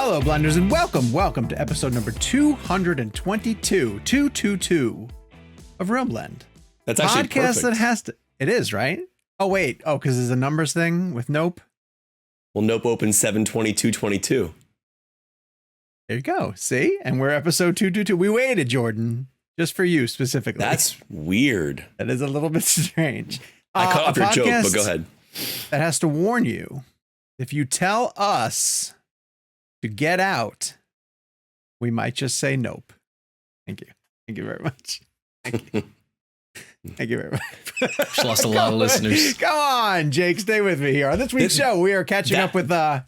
Hello, Blenders, and welcome to episode number 222 of Real Blend. That's actually podcast perfect. That has to. It is, right? Oh, wait. Oh, because there's a numbers thing with Nope. Well, Nope opens 7/22/22. There you go. See? And we're episode 222. We waited, Jordan, just for you specifically. That's weird. That is a little bit strange. I cut off your joke, but go ahead. That has to warn you. If you tell us to get out, we might just say nope. Thank you. Thank you very much. Thank you. Thank you very much. Just lost a lot of listeners. Come on, Jake, stay with me here. On this week's show, we are catching up with... That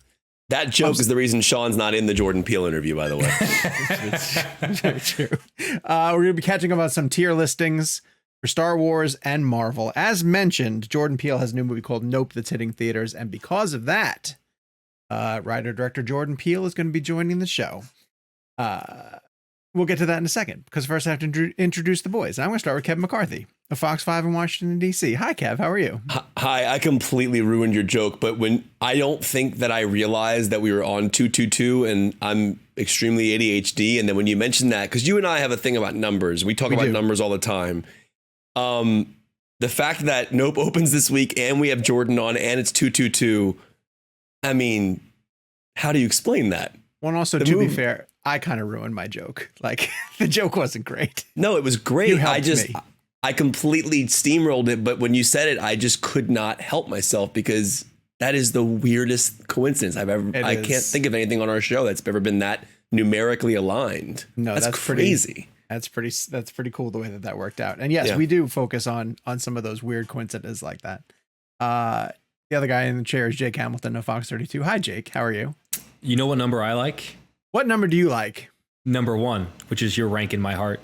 joke is the reason Sean's not in the Jordan Peele interview, by the way. It's very true. We're going to be catching up on some tier listings for Star Wars and Marvel. As mentioned, Jordan Peele has a new movie called Nope that's hitting theaters, and because of that, writer-director Jordan Peele is going to be joining the show. We'll get to that in a second, because first I have to introduce the boys. And I'm going to start with Kevin McCarthy of Fox 5 in Washington, D.C. Hi, Kev. How are you? Hi, I completely ruined your joke, but I don't think that I realized that we were on 222, and I'm extremely ADHD. And then when you mentioned that, because you and I have a thing about numbers, we talk about numbers all the time. The fact that Nope opens this week and we have Jordan on and it's 222, I mean, how do you explain that? Well, and also, to be fair, I kind of ruined my joke. Like, the joke wasn't great. No, it was great. You helped me. I completely steamrolled it, but when you said it, I just could not help myself because that is the weirdest coincidence I've ever. I can't think of anything on our show that's ever been that numerically aligned. No, that's crazy. That's pretty cool the way that worked out. And yes, we do focus on some of those weird coincidences like that. The other guy in the chair is Jake Hamilton of Fox 32. Hi, Jake. How are you? You know what number I like? What number do you like? Number 1, which is your rank in my heart.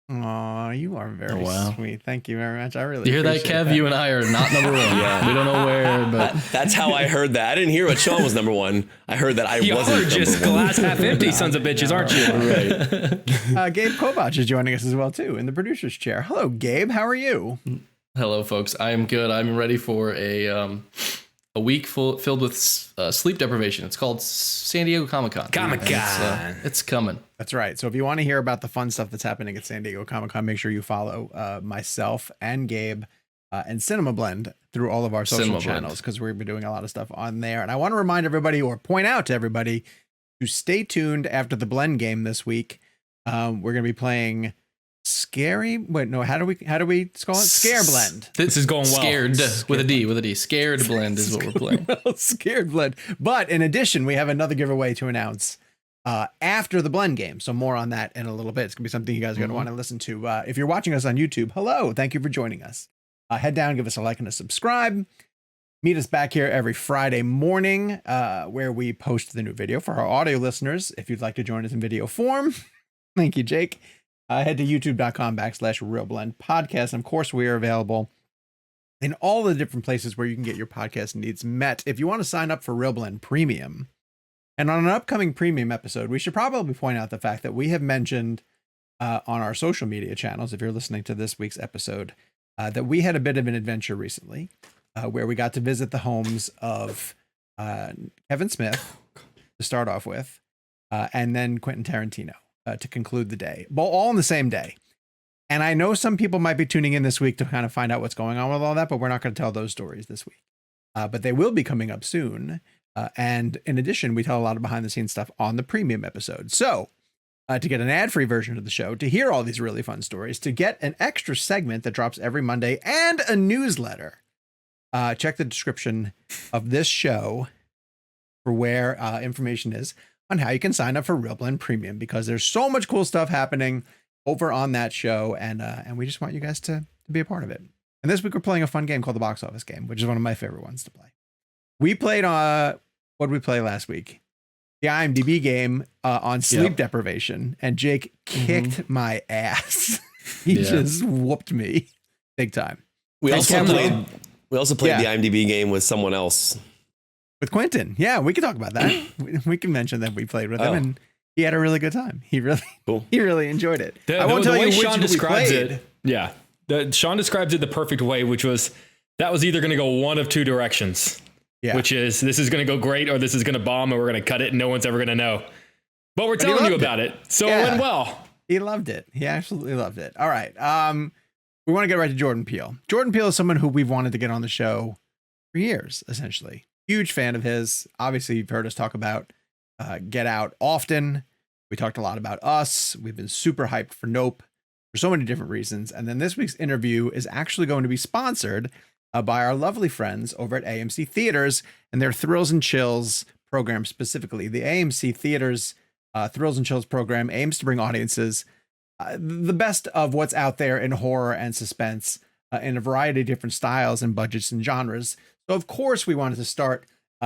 Oh, you are very sweet. Thank you very much. I really you hear that, Kev? That. You and I are not number 1. Yeah, we don't know where, but that's how I heard that. I didn't hear what Sean was number 1. I heard that I wasn't. You're just glass half empty, sons of bitches, aren't you? Right. Gabe Kovach is joining us as well too in the producer's chair. Hello, Gabe. How are you? Hello, folks. I am good. I'm ready for a week filled with sleep deprivation. It's called San Diego Comic-Con. It's coming. That's right. So if you want to hear about the fun stuff that's happening at San Diego Comic-Con, make sure you follow myself and Gabe and CinemaBlend through all of our social channels, because we're doing a lot of stuff on there. And I want to remind everybody, or point out to everybody, to stay tuned after the Blend game this week. We're going to be playing how do we call it? ScaredBlend. This is going well. Scared with a D. ScaredBlend is what we're playing. ScaredBlend. But in addition, we have another giveaway to announce after the Blend game. So more on that in a little bit. It's gonna be something you guys are gonna want to listen to. If you're watching us on YouTube, hello, thank you for joining us. Head down, give us a like and a subscribe. Meet us back here every Friday morning, where we post the new video. For our audio listeners, if you'd like to join us in video form, thank you, Jake. Head to youtube.com/RealBlend podcast. And of course, we are available in all the different places where you can get your podcast needs met. If you want to sign up for Real Blend Premium, and on an upcoming premium episode, we should probably point out the fact that we have mentioned on our social media channels, if you're listening to this week's episode, that we had a bit of an adventure recently where we got to visit the homes of Kevin Smith to start off with, and then Quentin Tarantino. To conclude the day, but all on the same day. And I know some people might be tuning in this week to kind of find out what's going on with all that, but we're not going to tell those stories this week. But they will be coming up soon. And in addition, we tell a lot of behind the scenes stuff on the premium episode. So to get an ad-free version of the show, to hear all these really fun stories, to get an extra segment that drops every Monday and a newsletter, check the description of this show for where information is on how you can sign up for Real Blend Premium, because there's so much cool stuff happening over on that show, and we just want you guys to be a part of it. And this week we're playing a fun game called the Box Office Game, which is one of my favorite ones to play. We played what did we play last week? The IMDb game on sleep deprivation, and Jake kicked my ass. He just whooped me big time. We also played the IMDb game with someone else. With Quentin. Yeah, we can talk about that. We can mention that we played with him, and he had a really good time. He really enjoyed it. I won't tell you which Sean describes it. Yeah. Sean describes it the perfect way, which was that was either going to go one of two directions. Yeah. Which is this is going to go great or this is going to bomb and we're going to cut it and no one's ever going to know. But we're telling you about it. So it went well. He loved it. He absolutely loved it. All right. We want to get right to Jordan Peele. Jordan Peele is someone who we've wanted to get on the show for years, essentially. Huge fan of his. Obviously, you've heard us talk about Get Out often. We talked a lot about Us. We've been super hyped for Nope for so many different reasons. And then this week's interview is actually going to be sponsored by our lovely friends over at AMC Theaters and their Thrills and Chills program specifically. The AMC Theaters Thrills and Chills program aims to bring audiences the best of what's out there in horror and suspense in a variety of different styles and budgets and genres. So, of course, we wanted to start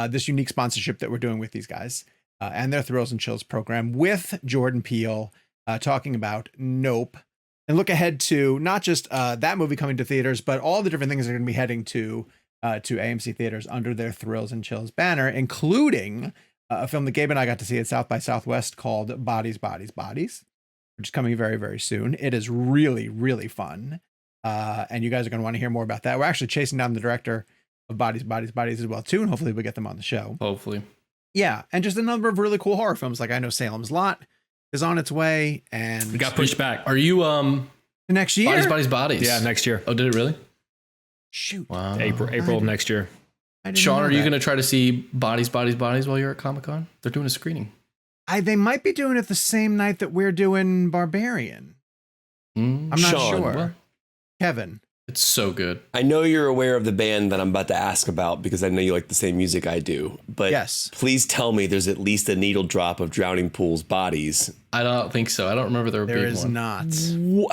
this unique sponsorship that we're doing with these guys and their Thrills and Chills program with Jordan Peele talking about Nope, and look ahead to not just that movie coming to theaters, but all the different things that are going to be heading to AMC Theaters under their Thrills and Chills banner, including a film that Gabe and I got to see at South by Southwest called Bodies, Bodies, Bodies, which is coming very, very soon. It is really, really fun. And you guys are going to want to hear more about that. We're actually chasing down the director of Bodies, Bodies, Bodies as well, too. And hopefully we'll get them on the show. Hopefully. Yeah. And just a number of really cool horror films. Like I know Salem's Lot is on its way. And it got pushed back. Are you next year? Bodies, Bodies, Bodies? Yeah, next year. Oh, did it really? Shoot. Wow. April of next year. Sean, are you going to try to see Bodies, Bodies, Bodies while you're at Comic-Con? They're doing a screening. They might be doing it the same night that we're doing Barbarian. I'm not Sean, sure. Well, Kevin. it's so good. I know you're aware of the band that I'm about to ask about because I know you like the same music I do. But yes, please tell me there's at least a needle drop of Drowning Pool's Bodies. I don't think so. I don't remember there being one. There is not.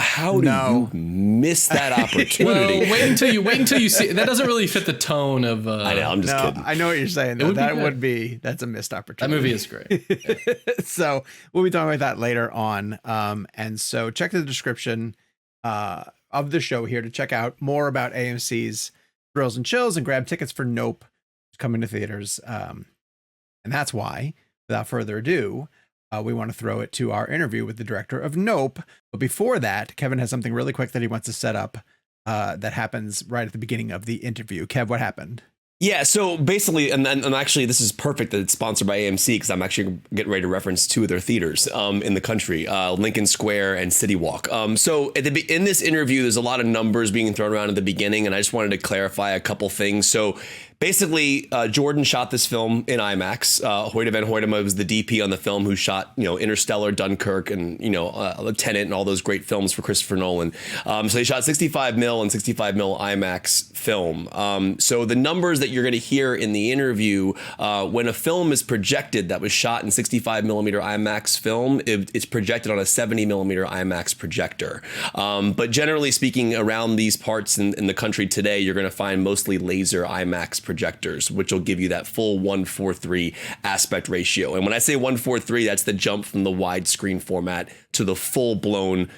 How do you miss that opportunity? Well, wait until you see. That doesn't really fit the tone of. I know. I'm just kidding. I know what you're saying. Though. That's a missed That opportunity. movie is great. So we'll be talking about that later on. And so check the description of the show here to check out more about AMC's Thrills and Chills and grab tickets for Nope coming to theaters. And that's why, without further ado, we want to throw it to our interview with the director of Nope. But before that, Kevin has something really quick that he wants to set up that happens right at the beginning of the interview. Kev, what happened? Yeah, so basically, and actually, this is perfect that it's sponsored by AMC because I'm actually getting ready to reference two of their theaters in the country, Lincoln Square and City Walk. So in this interview, there's a lot of numbers being thrown around at the beginning, and I just wanted to clarify a couple things. So basically, Jordan shot this film in IMAX. Hoyte van Hoytema was the DP on the film who shot, Interstellar, Dunkirk, and, Tenet and all those great films for Christopher Nolan. So they shot 65 mil and 65 mil IMAX film. So the numbers that you're going to hear in the interview, when a film is projected that was shot in 65 millimeter IMAX film, it's projected on a 70 millimeter IMAX projector. But generally speaking, around these parts in the country today, you're going to find mostly laser IMAX projectors, which will give you that full 1:4:3 aspect ratio. And when I say 1:4:3, that's the jump from the widescreen format to the full-blown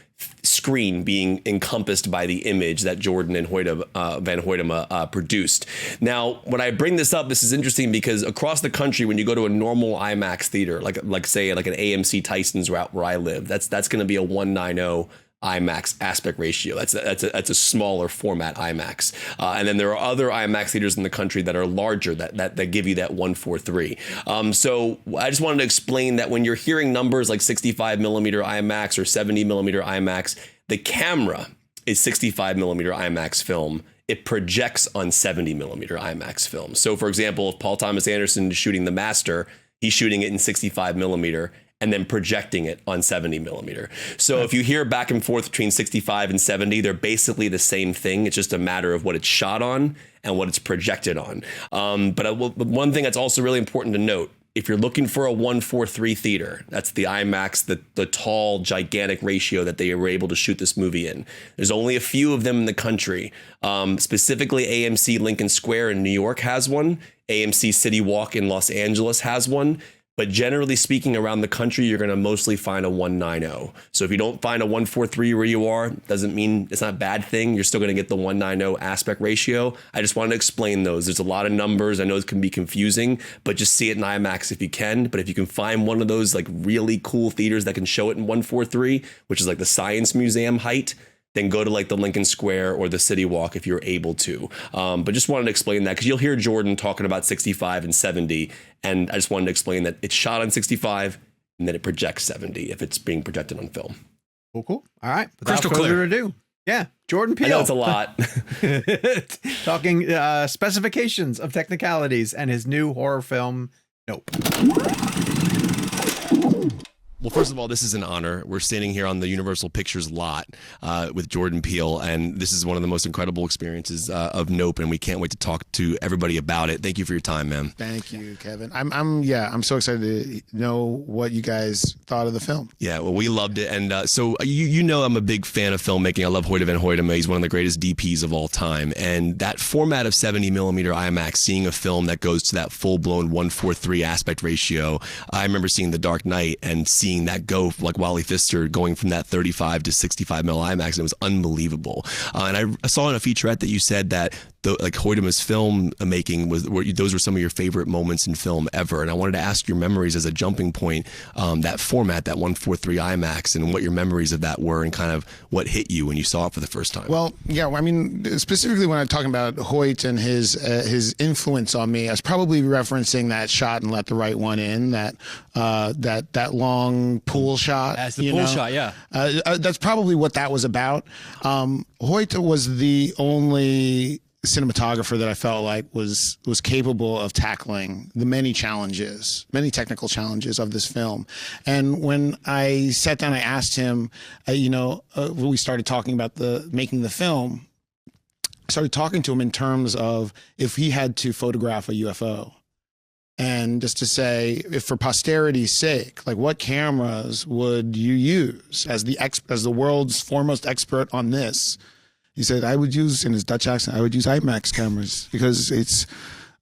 screen being encompassed by the image that Jordan and Hoyte van Hoytema produced. Now, when I bring this up, this is interesting because across the country, when you go to a normal IMAX theater, like say like an AMC Tyson's route where I live, that's going to be a 1:9:0 IMAX aspect ratio. That's a smaller format IMAX. And then there are other IMAX theaters in the country that are larger that give you that 1:4:3. So I just wanted to explain that when you're hearing numbers like 65 millimeter IMAX or 70 millimeter IMAX, the camera is 65 millimeter IMAX film. It projects on 70 millimeter IMAX film. So for example, if Paul Thomas Anderson is shooting The Master, he's shooting it in 65 millimeter and then projecting it on 70 millimeter. So if you hear back and forth between 65 and 70, they're basically the same thing. It's just a matter of what it's shot on and what it's projected on. But one thing that's also really important to note, if you're looking for a 1:4:3 theater, that's the IMAX, the tall, gigantic ratio that they were able to shoot this movie in. There's only a few of them in the country. Specifically, AMC Lincoln Square in New York has one. AMC City Walk in Los Angeles has one. But generally speaking, around the country, you're going to mostly find a 1:9:0. So if you don't find a 1:4:3 where you are, doesn't mean it's not a bad thing. You're still going to get the 1:9:0 aspect ratio. I just wanted to explain those. There's a lot of numbers. I know it can be confusing, but just see it in IMAX if you can. But if you can find one of those like really cool theaters that can show it in 1:4:3, which is like the Science Museum height, then go to like the Lincoln Square or the City Walk if you're able to. But just wanted to explain that because you'll hear Jordan talking about 65 and 70. And I just wanted to explain that it's shot on 65 and then it projects 70 if it's being projected on film. Cool. All right. Without Crystal further clear. ado. Yeah. Jordan Peele. I know it's a lot. Talking specifications of technicalities and his new horror film, Nope. Well, first of all, this is an honor. We're standing here on the Universal Pictures lot with Jordan Peele, and this is one of the most incredible experiences of Nope, and we can't wait to talk to everybody about it. Thank you for your time, man. Thank you, Kevin. I'm so excited to know what you guys thought of the film. Yeah, well, we loved it, and so you know I'm a big fan of filmmaking. I love Hoyte van Hoytema. He's one of the greatest DPs of all time, and that format of 70 millimeter IMAX, seeing a film that goes to that full-blown 1:4:3 aspect ratio. I remember seeing The Dark Knight and seeing that go like Wally Pfister going from that 35 to 65 mil IMAX, and it was unbelievable. And I saw in a featurette that you said that like Hoytema's film making those were some of your favorite moments in film ever. And I wanted to ask your memories as a jumping point, that format, that 1:4:3 IMAX, and what your memories of that were, and kind of what hit you when you saw it for the first time. Well, yeah, I mean, specifically when I'm talking about Hoyt and his influence on me, I was probably referencing that shot and Let the Right One In, that long pool shot. That's the pool shot, yeah. That's probably what that was about. Hoyt was the only cinematographer that I felt like was capable of tackling the many technical challenges of this film. And when I sat down, I asked him, when we started talking about making the film, I started talking to him in terms of if he had to photograph a UFO. And just to say, if for posterity's sake, like what cameras would you use as the world's foremost expert on this? He said, I would use, in his Dutch accent, I would use IMAX cameras because it's,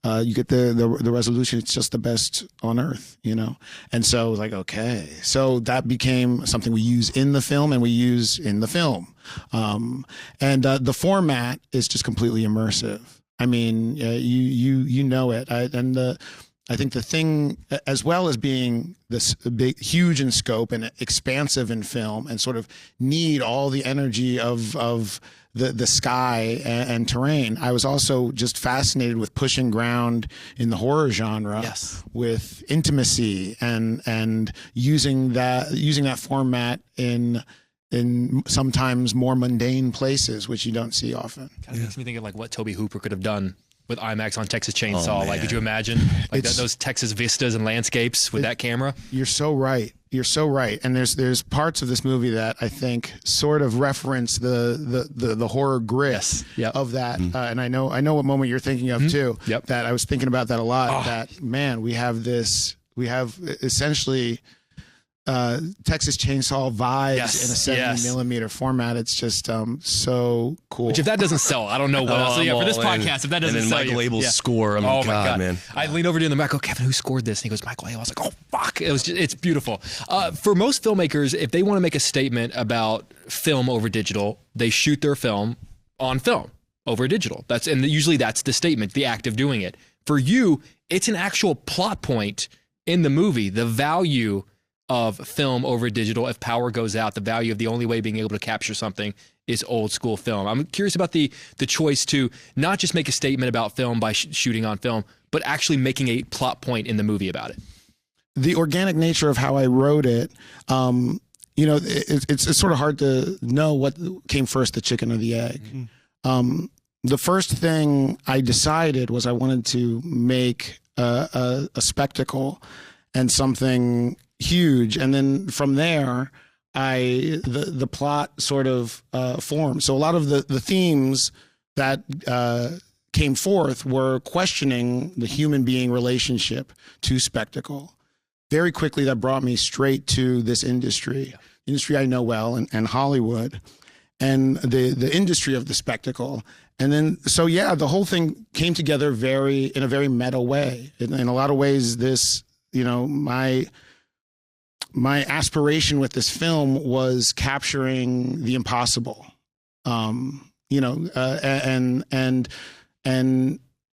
you get the resolution. It's just the best on earth, And so I was like, okay. So that became something we use in the film and we use in the film. And the format is just completely immersive. I mean, you know it. I think the thing, as well as being this big, huge in scope and expansive in film and sort of need all the energy of the sky and terrain, I was also just fascinated with pushing ground in the horror genre. Yes. With intimacy and using that format in sometimes more mundane places, which you don't see often. Kind of makes me think of like what Tobe Hooper could have done with IMAX on Texas Chainsaw. Oh, like, could you imagine those Texas vistas and landscapes with that camera? You're so right. And there's parts of this movie that I think sort of reference the horror grit of that. And I know what moment you're thinking of too. Yep. That I was thinking about that a lot. That man, we have essentially Texas Chainsaw vibes in a 70 millimeter format. It's just so cool. Which if that doesn't sell, I don't know what else. So for this podcast, if that doesn't sell, and then Michael Abel's score. My God, man! I leaned over to him and I go, Kevin, who scored this? And he goes, Michael Abel. I was like, oh fuck! It's beautiful. For most filmmakers, if they want to make a statement about film over digital, they shoot their film on film over digital. Usually that's the statement, the act of doing it. For you, it's an actual plot point in the movie. The value of film over digital, if power goes out, the value of the only way being able to capture something is old school film. I'm curious about the choice to not just make a statement about film by shooting on film, but actually making a plot point in the movie about it. The organic nature of how I wrote it, it's sort of hard to know what came first, the chicken or the egg. Mm-hmm. The first thing I decided was I wanted to make a spectacle and something huge, and then from there the plot sort of formed. So a lot of the themes that came forth were questioning the human being relationship to spectacle. Very quickly that brought me straight to this industry I know well, and Hollywood, and the industry of the spectacle. And then the whole thing came together in a very meta way. In a lot of ways, this, my aspiration with this film was capturing the impossible, and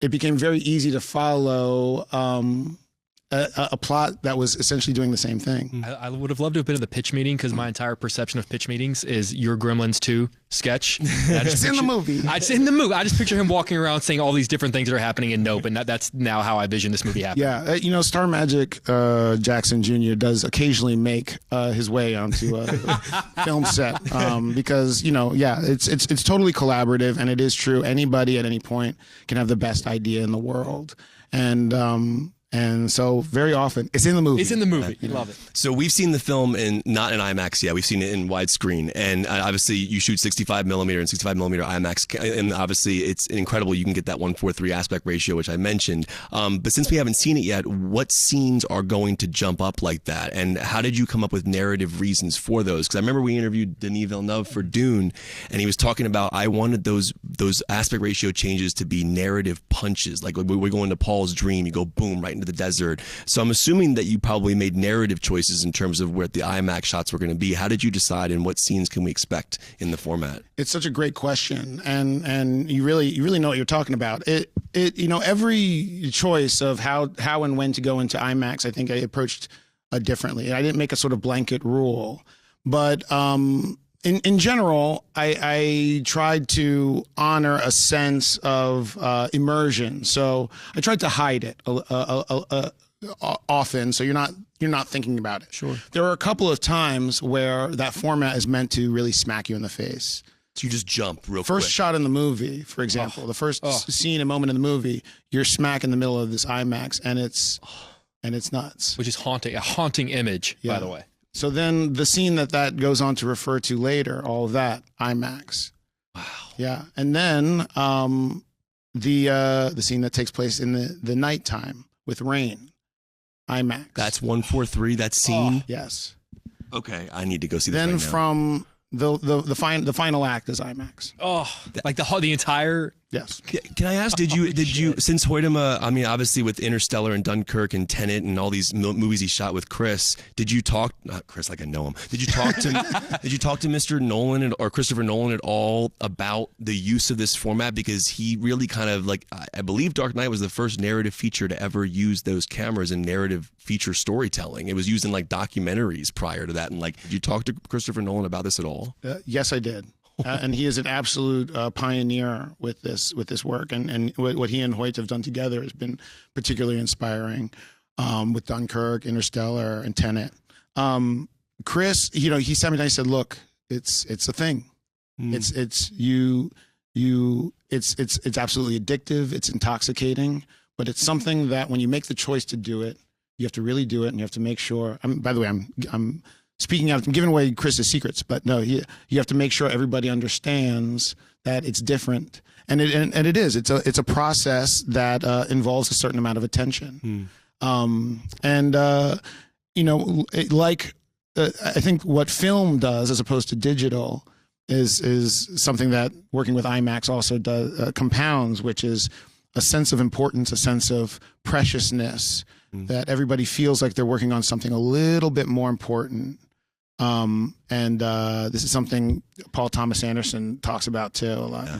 it became very easy to follow a plot that was essentially doing the same thing. I would have loved to have been at the pitch meeting because my entire perception of pitch meetings is your Gremlins 2 sketch. It's in the movie. It's in the movie. I just picture him walking around saying all these different things that are happening in Nope, and that's now how I vision this movie happening. Yeah, Star Magic Jackson Jr. does occasionally make his way onto a film set because it's totally collaborative, and it is true. Anybody at any point can have the best idea in the world, and so very often it's in the movie. It's in the movie. You love it. So we've seen the film not in IMAX yet. We've seen it in widescreen, and obviously you shoot 65 millimeter and 65 millimeter IMAX, and obviously it's incredible. You can get that 1:3 aspect ratio, which I mentioned. But since we haven't seen it yet, what scenes are going to jump up like that, and how did you come up with narrative reasons for those? Because I remember we interviewed Denis Villeneuve for Dune, and he was talking about I wanted those aspect ratio changes to be narrative punches. Like we're going to Paul's dream, you go boom right into the desert. So I'm assuming that you probably made narrative choices in terms of where the IMAX shots were going to be. How did you decide, and what scenes can we expect in the format? It's such a great question, and you really know what you're talking about. Every choice of how and when to go into IMAX, I think I approached differently. I didn't make a sort of blanket rule, but in general, I tried to honor a sense of immersion. So I tried to hide it often, so you're not thinking about it. Sure. There are a couple of times where that format is meant to really smack you in the face. So you just jump real quick. First shot in the movie, for example, the first scene and moment in the movie, you're smack in the middle of this IMAX, and it's nuts. Which is haunting, a haunting image, by the way. So then the scene that goes on to refer to later, all of that, IMAX. Wow. Yeah. And then the scene that takes place in the nighttime with rain, IMAX. That's 1:3, that scene? Yes. Okay, I need to go see this Then right now. from the final act is IMAX. Oh, like the entire. Yes. Can I ask, did you since Hoytema, I mean, obviously with Interstellar and Dunkirk and Tenet and all these movies he shot with Chris, did you talk, not Chris like I know him, did you talk to Mr. Nolan or Christopher Nolan at all about the use of this format? Because he really kind of I believe Dark Knight was the first narrative feature to ever use those cameras in narrative feature storytelling. It was used in documentaries prior to that. And did you talk to Christopher Nolan about this at all? Yes, I did. And he is an absolute pioneer with this work, and what he and Hoyte have done together has been particularly inspiring with Dunkirk, Interstellar, and Tenet. Chris, he sat me down and said, "Look, it's a thing. It's absolutely addictive. It's intoxicating, but it's something that when you make the choice to do it, you have to really do it, and you have to make sure." By the way, I'm speaking out, I'm giving away Chris's secrets, but no, you have to make sure everybody understands that it's different, and it is. It's a process that involves a certain amount of attention, I think what film does as opposed to digital is something that working with IMAX also does compounds, which is a sense of importance, a sense of preciousness, that everybody feels like they're working on something a little bit more important. This is something Paul Thomas Anderson talks about too a lot. Yeah.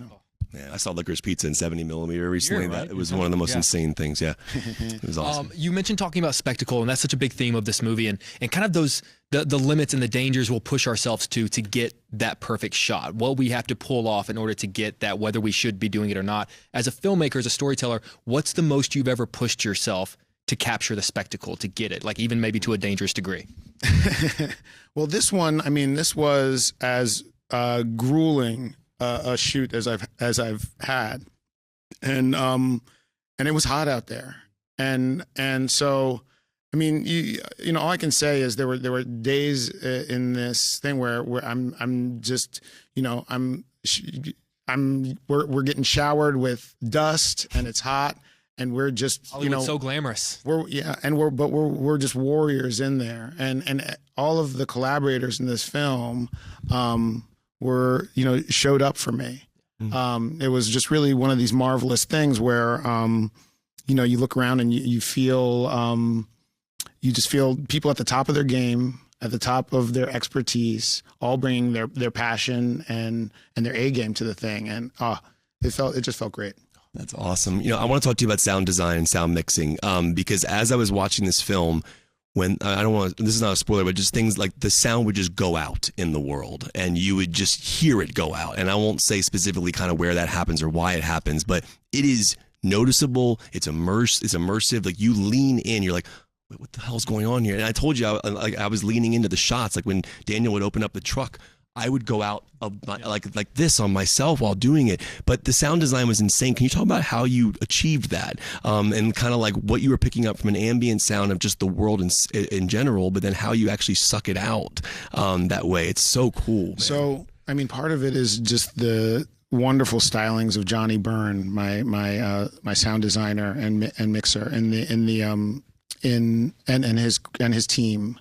Yeah, I saw Licorice Pizza in 70 millimeter recently. Right. It was one of the most insane things. Yeah, it was awesome. You mentioned talking about spectacle, and that's such a big theme of this movie, and kind of the limits and the dangers we'll push ourselves to get that perfect shot. What we have to pull off in order to get that, whether we should be doing it or not. As a filmmaker, as a storyteller, what's the most you've ever pushed yourself to capture the spectacle, to get it, even maybe to a dangerous degree? Well, this was as grueling a shoot as I've had, and it was hot out there, and so I mean, all I can say is there were days in this thing where I'm just we're getting showered with dust and it's hot. And we're just, Hollywood's so glamorous. We're just warriors in there, and all of the collaborators in this film showed up for me. It was just really one of these marvelous things where you look around and you feel you just feel people at the top of their game, at the top of their expertise, all bringing their passion and their A game to the thing, and it just felt great. That's awesome. I want to talk to you about sound design and sound mixing, because as I was watching this film, when I don't want to, this is not a spoiler, but just things like the sound would just go out in the world and you would just hear it go out. And I won't say specifically kind of where that happens or why it happens, but it is noticeable. It's immersive. Like you lean in, you're like, wait, what the hell's going on here? And I told you, I was leaning into the shots. Like when Daniel would open up the truck, I would go out like this on myself while doing it. But the sound design was insane. Can you talk about how you achieved that, and kind of like what you were picking up from an ambient sound of just the world in general, but then how you actually suck it out that way? It's so cool, man. So, I mean, part of it is just the wonderful stylings of Johnny Byrne, my sound designer and mixer, and his team.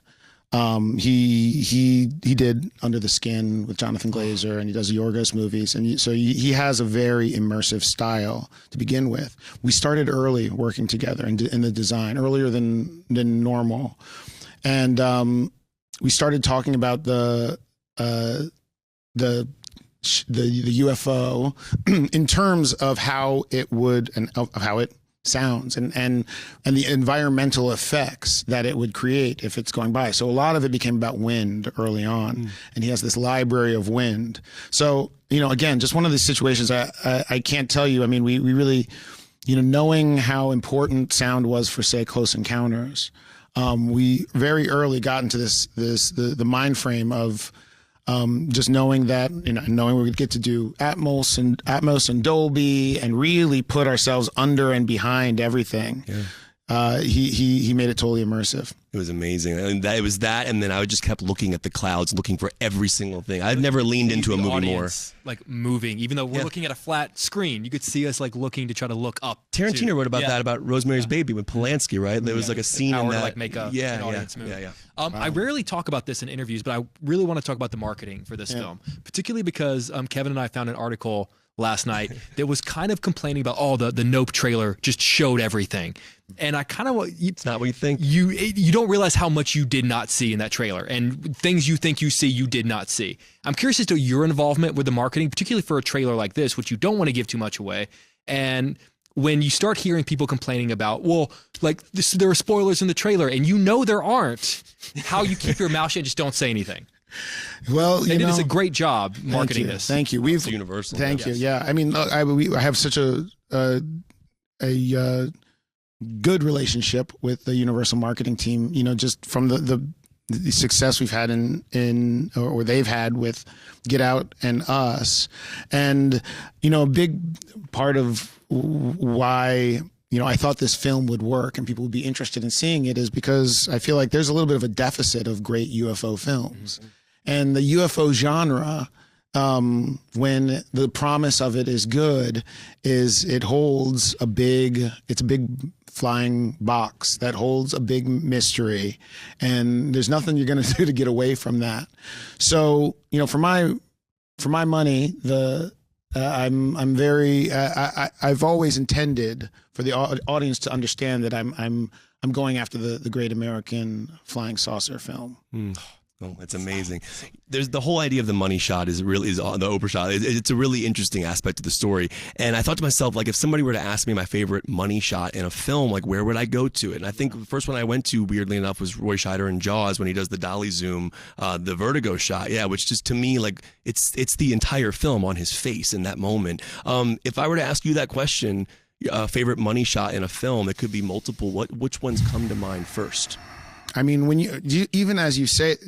He did Under the Skin with Jonathan Glazer, and he does Yorgos movies, and so he has a very immersive style to begin with. We started early working together in the design, earlier than normal, and we started talking about the UFO in terms of how it would and of how it sounds and the environmental effects that it would create if it's going by. So a lot of it became about wind early on, and he has this library of wind. So, again, just one of these situations I can't tell you. I mean, we really, knowing how important sound was for, say, Close Encounters, we very early got into the mind frame of just knowing that, knowing we would get to do Atmos and Dolby and really put ourselves under and behind everything. Yeah. He made it totally immersive. It was amazing. It was that, and then I just kept looking at the clouds, looking for every single thing. I've never leaned into a movie more. Like moving, even though we're looking at a flat screen, you could see us like looking to try to look up. Tarantino wrote about that about Rosemary's Baby with Polanski, right? There was like a scene in that. To like make an audience move. I rarely talk about this in interviews, but I really want to talk about the marketing for this film, particularly because Kevin and I found an article last night that was kind of complaining about the Nope trailer just showed everything. And I kind of it's not what you think. You don't realize how much you did not see in that trailer, and things you think you see you did not see. I'm curious as to your involvement with the marketing, particularly for a trailer like this, which you don't want to give too much away. And when you start hearing people complaining about, there are spoilers in the trailer, and there aren't, how you keep your mouth shut and just don't say anything. Well, they did a great job marketing this. Thank you. It's universal. Thank you. Yeah, I mean, I have such a good relationship with the Universal marketing team. Just from the success we've had or they've had with Get Out and Us, and a big part of why I thought this film would work and people would be interested in seeing it is because I feel like there's a little bit of a deficit of great UFO films. Mm-hmm. And the UFO genre, when the promise of it is good, is it holds it's a big flying box that holds a big mystery, and there's nothing you're going to do to get away from that. So, for my money, I'm very I've always intended for the audience to understand that I'm going after the great American flying saucer film. Oh, it's amazing. There's the whole idea of the money shot is the Oprah shot. It's a really interesting aspect of the story. And I thought to myself, like, if somebody were to ask me my favorite money shot in a film, like, where would I go to it? And I think the first one I went to, weirdly enough, was Roy Scheider in Jaws when he does the dolly zoom, the vertigo shot. Yeah, which just to me, like, it's the entire film on his face in that moment. If I were to ask you that question, favorite money shot in a film, it could be multiple. Which ones come to mind first? I mean, when you said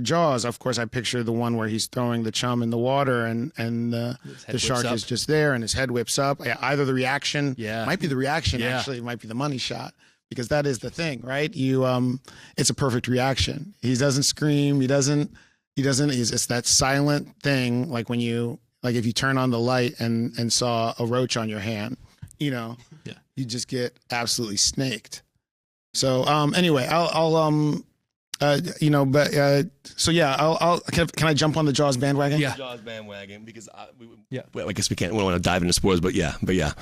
Jaws, of course, I picture the one where he's throwing the chum in the water and the shark is just there and his head whips up. Either the reaction, might be the reaction. Actually, it might be the money shot, because that is the thing, right? It's a perfect reaction. He doesn't scream. It's that silent thing, like when if you turn on the light and saw a roach on your hand, you just get absolutely snaked. So anyway, can I jump on the Jaws bandwagon? Yeah, Jaws bandwagon, because I guess we don't want to dive into spoilers, but yeah. And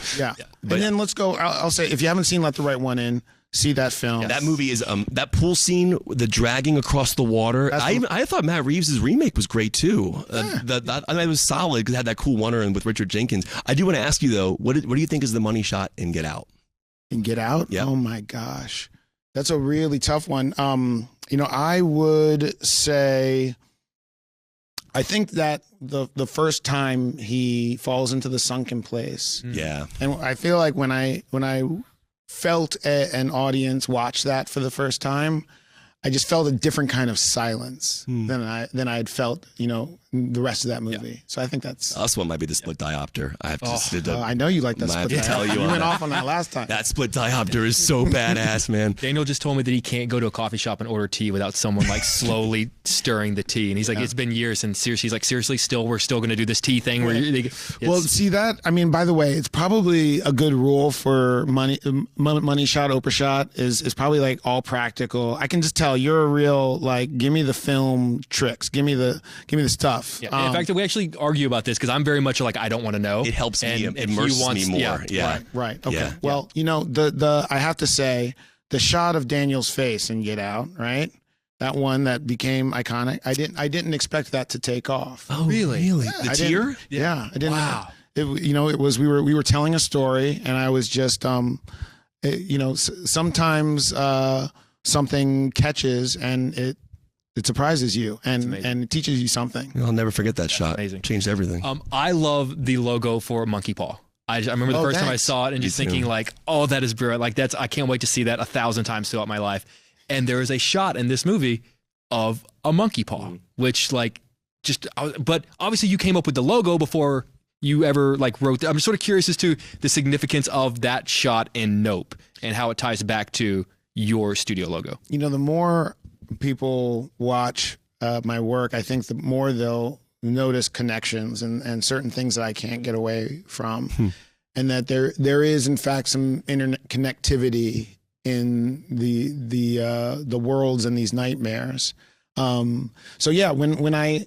then let's go. I'll say, if you haven't seen Let the Right One In, see that film. That movie is that pool scene, the dragging across the water. I thought Matt Reeves' remake was great too. It was solid because it had that cool wonder and with Richard Jenkins. I do want to ask you though, what do you think is the money shot in Get Out? In Get Out? Yeah. Oh my gosh, that's a really tough one. I would say, I think that the first time he falls into the sunken place. Yeah. And I feel like when I felt an audience watch that for the first time, I just felt a different kind of silence than I had felt, the rest of that movie. Yeah. So I think that's one might be the split diopter. I have to. I know you like that split diopter. You went off on that last time. That split diopter is so badass, man. Daniel just told me that he can't go to a coffee shop and order tea without someone like slowly stirring the tea, and he's like, it's been years, and seriously, he's like, seriously, we're still going to do this tea thing. Where well, see that? I mean, by the way, it's probably a good rule for money shot, Oprah shot is probably like all practical. I can just tell you're a real like, give me the film tricks, give me the stuff. Yeah. In fact, we actually argue about this because I'm very much like, I don't want to know. It helps me immerse me more. Yeah. Right. Okay. Yeah. Well, the I have to say, the shot of Daniel's face in Get Out, right? That one that became iconic. I didn't expect that to take off. Oh, really? Yeah, the tear? Yeah. I didn't. Wow. It was we were telling a story, and I was just sometimes something catches and it surprises you and it teaches you something. I'll never forget that shot. Amazing. Changed everything. I love the logo for Monkey Paw. I remember the first time I saw it and just thinking like, oh, that is brilliant. Like I can't wait to see that 1,000 times throughout my life. And there is a shot in this movie of a monkey paw, which but obviously you came up with the logo before you ever wrote that. I'm sort of curious as to the significance of that shot in Nope and how it ties back to your studio logo. The more people watch my work, I think the more they'll notice connections and certain things that I can't get away from, and that there is in fact some internet connectivity in the worlds and these nightmares. So yeah, when I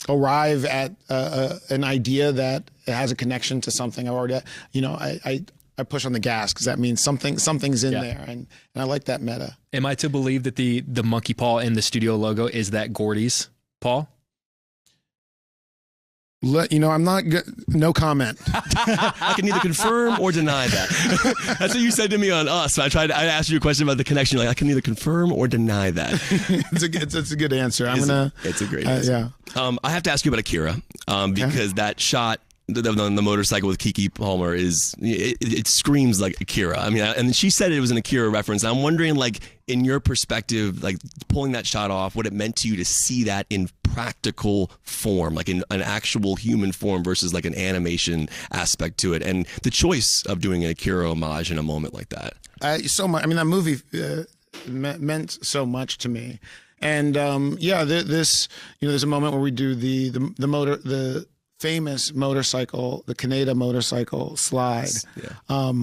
arrive at an idea that has a connection to something I already, I push on the gas because that means something's in there, and I like that meta. Am I to believe that the monkey paw in the studio logo is that Gordy's paw? I'm not good. No comment. I can neither confirm or deny that. That's what you said to me on Us. I asked you a question about the connection. You're like, I can neither confirm or deny that. It's a good answer. It's a great answer. Yeah. I have to ask you about Akira because that shot. The motorcycle with Keke Palmer it screams like Akira. I mean, and she said it was an Akira reference. I'm wondering, in your perspective, pulling that shot off, what it meant to you to see that in practical form, like in an actual human form versus an animation aspect to it, and the choice of doing an Akira homage in a moment like that. So much. I mean, that movie meant so much to me, and there's a moment where we do the famous motorcycle, the Canada motorcycle slide. Yeah.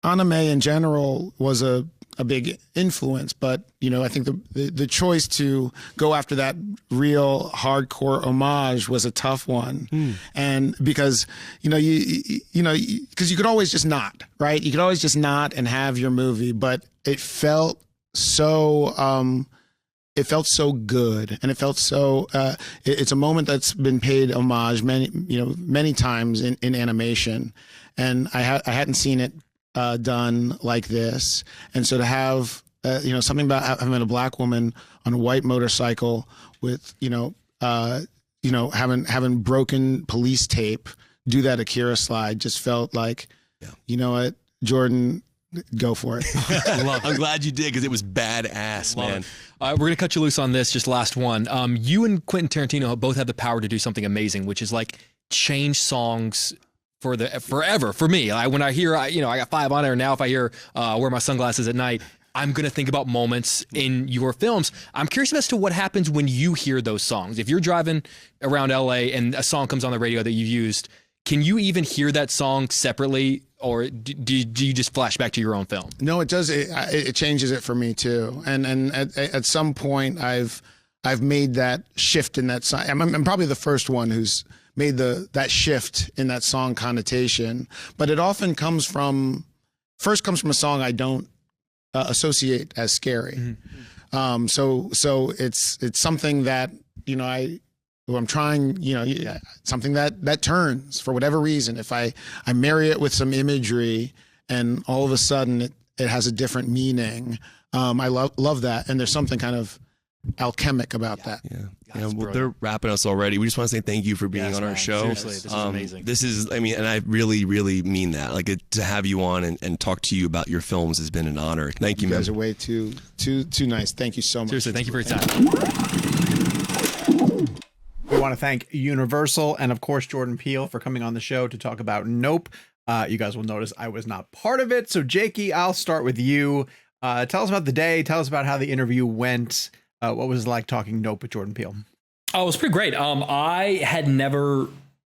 Anime in general was a big influence, but I think the choice to go after that real hardcore homage was a tough one, and because because you could always just not, right? You could always just not and have your movie, but it felt so. It felt so good, and it felt so. It's a moment that's been paid homage many times in animation, and I hadn't seen it done like this. And so to have something about having a black woman on a white motorcycle with having broken police tape do that Akira slide just felt like, you know what, Jordan. Go for it. I'm glad you did because it was badass, man. We're going to cut you loose on this. Just last one. You and Quentin Tarantino both have the power to do something amazing, which is change songs forever. For me, when I hear, I got 5 on there now. If I hear Wear My Sunglasses at Night, I'm going to think about moments in your films. I'm curious as to what happens when you hear those songs. If you're driving around LA and a song comes on the radio that you've used, can you even hear that song separately, or do you just flash back to your own film? No, it does. It changes it for me too. And at some point, I've made that shift in that song. I'm probably the first one who's made that shift in that song connotation. But it often comes from a song I don't associate as scary. So it's something that, I'm trying, something that turns for whatever reason. If I marry it with some imagery and all of a sudden it has a different meaning, I love that. And there's something kind of alchemic about that. Yeah, well, they're wrapping us already. We just want to say thank you for being on our show. Seriously, this is amazing. This is, and I really, really mean that. Like, to have you on and talk to you about your films has been an honor. Thank you, man. You guys are way too nice. Thank you so much. Seriously, thank you for your time. We want to thank Universal and, of course, Jordan Peele for coming on the show to talk about Nope. You guys will notice I was not part of it. So, Jakey, I'll start with you. Tell us about the day. Tell us about how the interview went. What was it like talking Nope with Jordan Peele? Oh, it was pretty great. I had never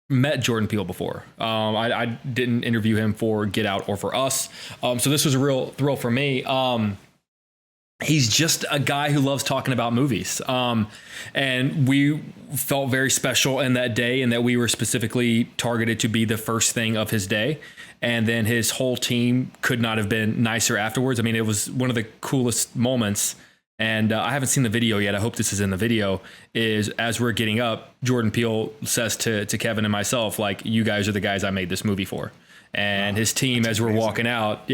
met Jordan Peele before. I didn't interview him for Get Out or for Us. So this was a real thrill for me. He's just a guy who loves talking about movies. And we felt very special in that day, and that we were specifically targeted to be the first thing of his day. And then his whole team could not have been nicer afterwards. I mean, it was one of the coolest moments. And I haven't seen the video yet. I hope this is in the video. Is as we're getting up, Jordan Peele says to Kevin and myself, like, you guys are the guys I made this movie for. And his team, as we're walking out,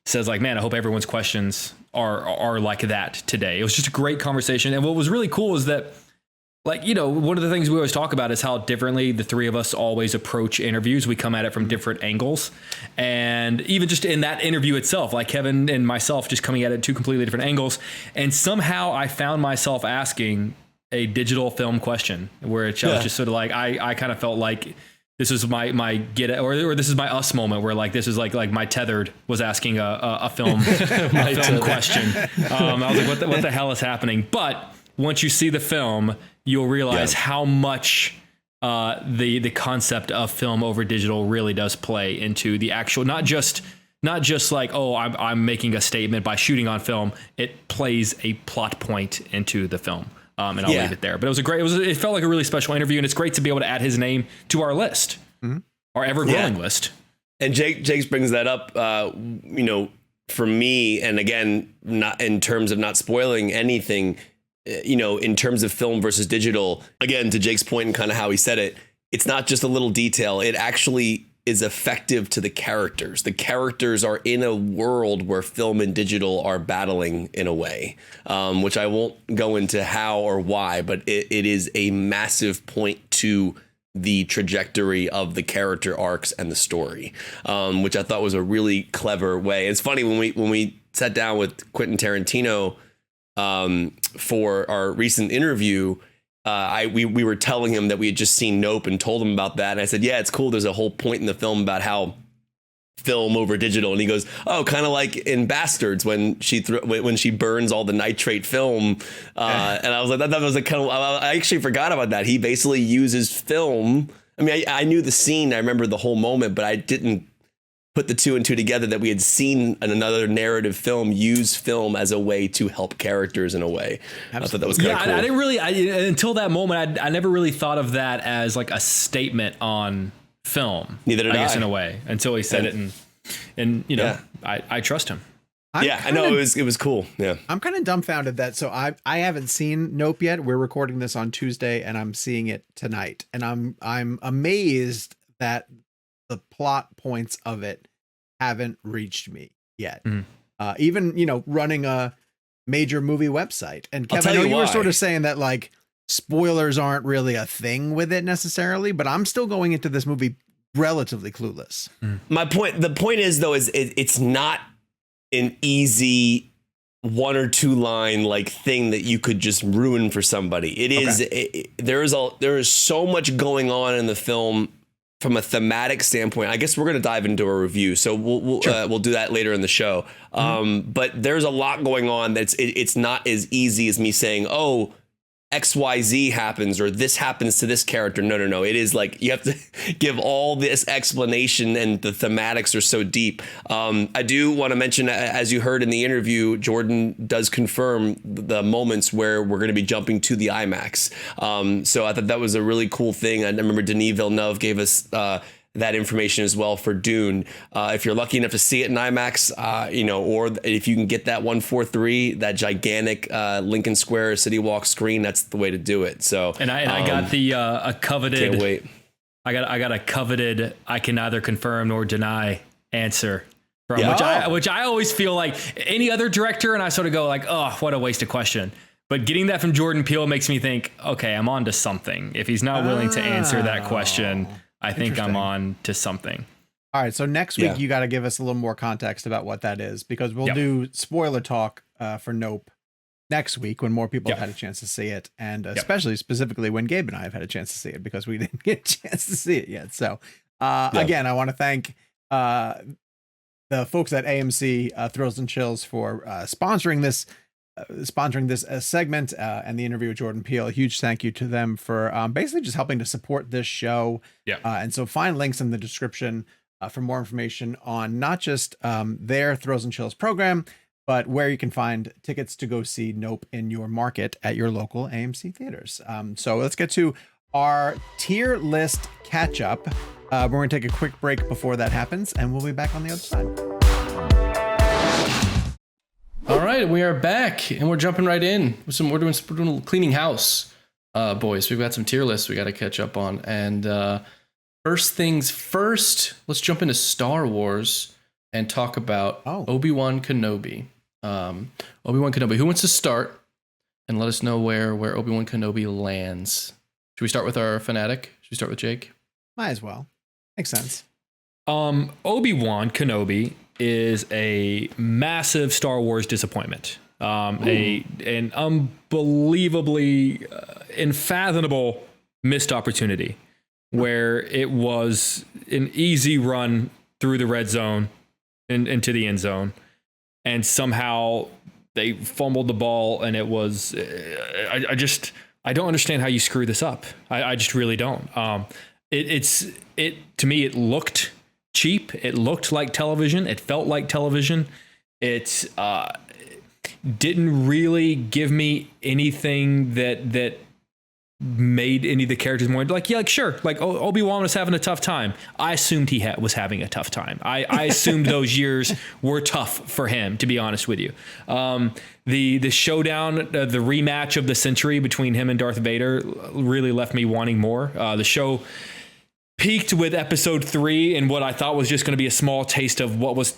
says, like, man, I hope everyone's questions are like that today. It was just a great conversation. And what was really cool is that, like, one of the things we always talk about is how differently the three of us always approach interviews. We come at it from different angles. And even just in that interview itself, like Kevin and myself just coming at it two completely different angles. And somehow I found myself asking a digital film question, where I was just sort of like, I kind of felt like this is my get it, or this is my Us moment, where like this is like my Tethered was asking a film question. I was like, what the hell is happening? But once you see the film, you'll realize how much the concept of film over digital really does play into the actual, not just like, oh, I'm making a statement by shooting on film. It plays a plot point into the film. And I'll leave it there. But it felt like a really special interview, and it's great to be able to add his name to our list, our ever-growing list. And Jake brings that up, for me, and again, not in terms of not spoiling anything, in terms of film versus digital, again, to Jake's point and kind of how he said it, it's not just a little detail. It actually is effective to the characters. The characters are in a world where film and digital are battling in a way, which I won't go into how or why, but it is a massive point to the trajectory of the character arcs and the story, which I thought was a really clever way. It's funny when we sat down with Quentin Tarantino for our recent interview, we were telling him that we had just seen Nope and told him about that. And I said, yeah, it's cool. There's a whole point in the film about how film over digital. And he goes, oh, kind of like in Bastards when she burns all the nitrate film. And I was like, that was I actually forgot about that. He basically uses film. I mean, I knew the scene. I remember the whole moment, but I didn't put the two and two together that we had seen another narrative film use film as a way to help characters in a way. Absolutely. I thought that was kind of cool. I didn't really, until that moment, I never really thought of that as like a statement on film. Neither did I. guess in a way, until he said it, and I trust him. I know it was cool. Yeah, I'm kind of dumbfounded that I haven't seen Nope yet. We're recording this on Tuesday, and I'm seeing it tonight, and I'm amazed that the plot points of it haven't reached me yet. Even running a major movie website, and Kevin, I know you were sort of saying that like spoilers aren't really a thing with it necessarily, but I'm still going into this movie relatively clueless. The point is though, it's not an easy 1 or 2 line like thing that you could just ruin for somebody. It is, there is so much going on in the film from a thematic standpoint. I guess we're going to dive into a review, so we'll do that later in the show. But there's a lot going on. It's not as easy as me saying, oh, XYZ happens or this happens to this character. No. It is like you have to give all this explanation, and the thematics are so deep. I do want to mention, as you heard in the interview, Jordan does confirm the moments where we're going to be jumping to the IMAX. So I thought that was a really cool thing. I remember Denis Villeneuve gave us that information as well for Dune. If you're lucky enough to see it in IMAX, or if you can get that 143, that gigantic Lincoln Square City Walk screen, that's the way to do it. So, I got the a coveted. Can't wait. I got a coveted. I can neither confirm nor deny answer from which I always feel like any other director, and I sort of go like, oh, what a waste of question. But getting that from Jordan Peele makes me think, okay, I'm on to something. If he's not willing to answer that question, I think I'm on to something. All right. So next week, you got to give us a little more context about what that is, because we'll do spoiler talk for Nope next week when more people have had a chance to see it. And especially specifically when Gabe and I have had a chance to see it, because we didn't get a chance to see it yet. So again, I want to thank the folks at AMC Thrills and Chills for sponsoring this segment and the interview with Jordan Peele. A huge thank you to them for basically just helping to support this show. And so find links in the description for more information on not just their Thrills and Chills program, but where you can find tickets to go see Nope in your market at your local AMC theaters. So let's get to our tier list catch up. We're going to take a quick break before that happens, and we'll be back on the other side. All right, we are back, and we're jumping right in. We're doing cleaning house, boys. We've got some tier lists we got to catch up on. And first things first, let's jump into Star Wars and talk about Obi-Wan Kenobi. Obi-Wan Kenobi. Who wants to start and let us know where Obi-Wan Kenobi lands? Should we start with our fanatic? Should we start with Jake? Might as well. Makes sense. Obi-Wan Kenobi is a massive Star Wars disappointment. An unbelievably unfathomable missed opportunity where it was an easy run through the red zone and into the end zone. And somehow they fumbled the ball, and it was, I don't understand how you screw this up. I just really don't. To me, it looked cheap. It looked like television. It felt like television. It didn't really give me anything that made any of the characters more sure. Like Obi-Wan was having a tough time. I assumed he was having a tough time. I assumed those years were tough for him, to be honest with you. The showdown, the rematch of the century between him and Darth Vader really left me wanting more. The show peaked with episode 3 and what I thought was just going to be a small taste of what was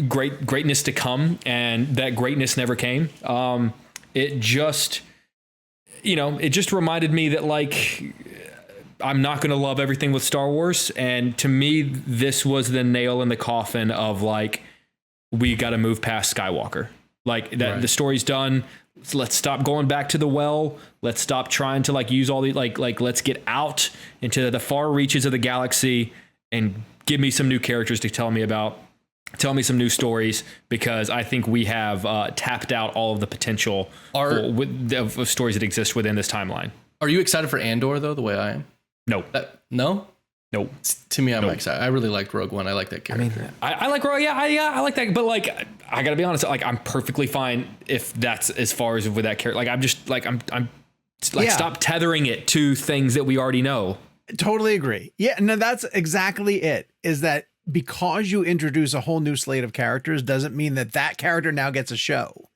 greatness to come, and that greatness never came. It just reminded me that I'm not going to love everything with Star Wars, and to me this was the nail in the coffin of we got to move past Skywalker. The story's done. Let's stop going back to the well. Let's stop trying to use all the let's get out into the far reaches of the galaxy and give me some new characters to tell me about. Tell me some new stories, because I think we have tapped out all of the potential of stories that exist within this timeline. Are you excited for Andor though, the way I am? No. No? No. To me, I'm excited. I really liked Rogue One. I like that character. I like Rogue. Yeah, I like that. But I gotta be honest. I'm perfectly fine if that's as far as with that character. I'm just I'm stop tethering it to things that we already know. Totally agree. Yeah. No, that's exactly it. Is that because you introduce a whole new slate of characters doesn't mean that character now gets a show,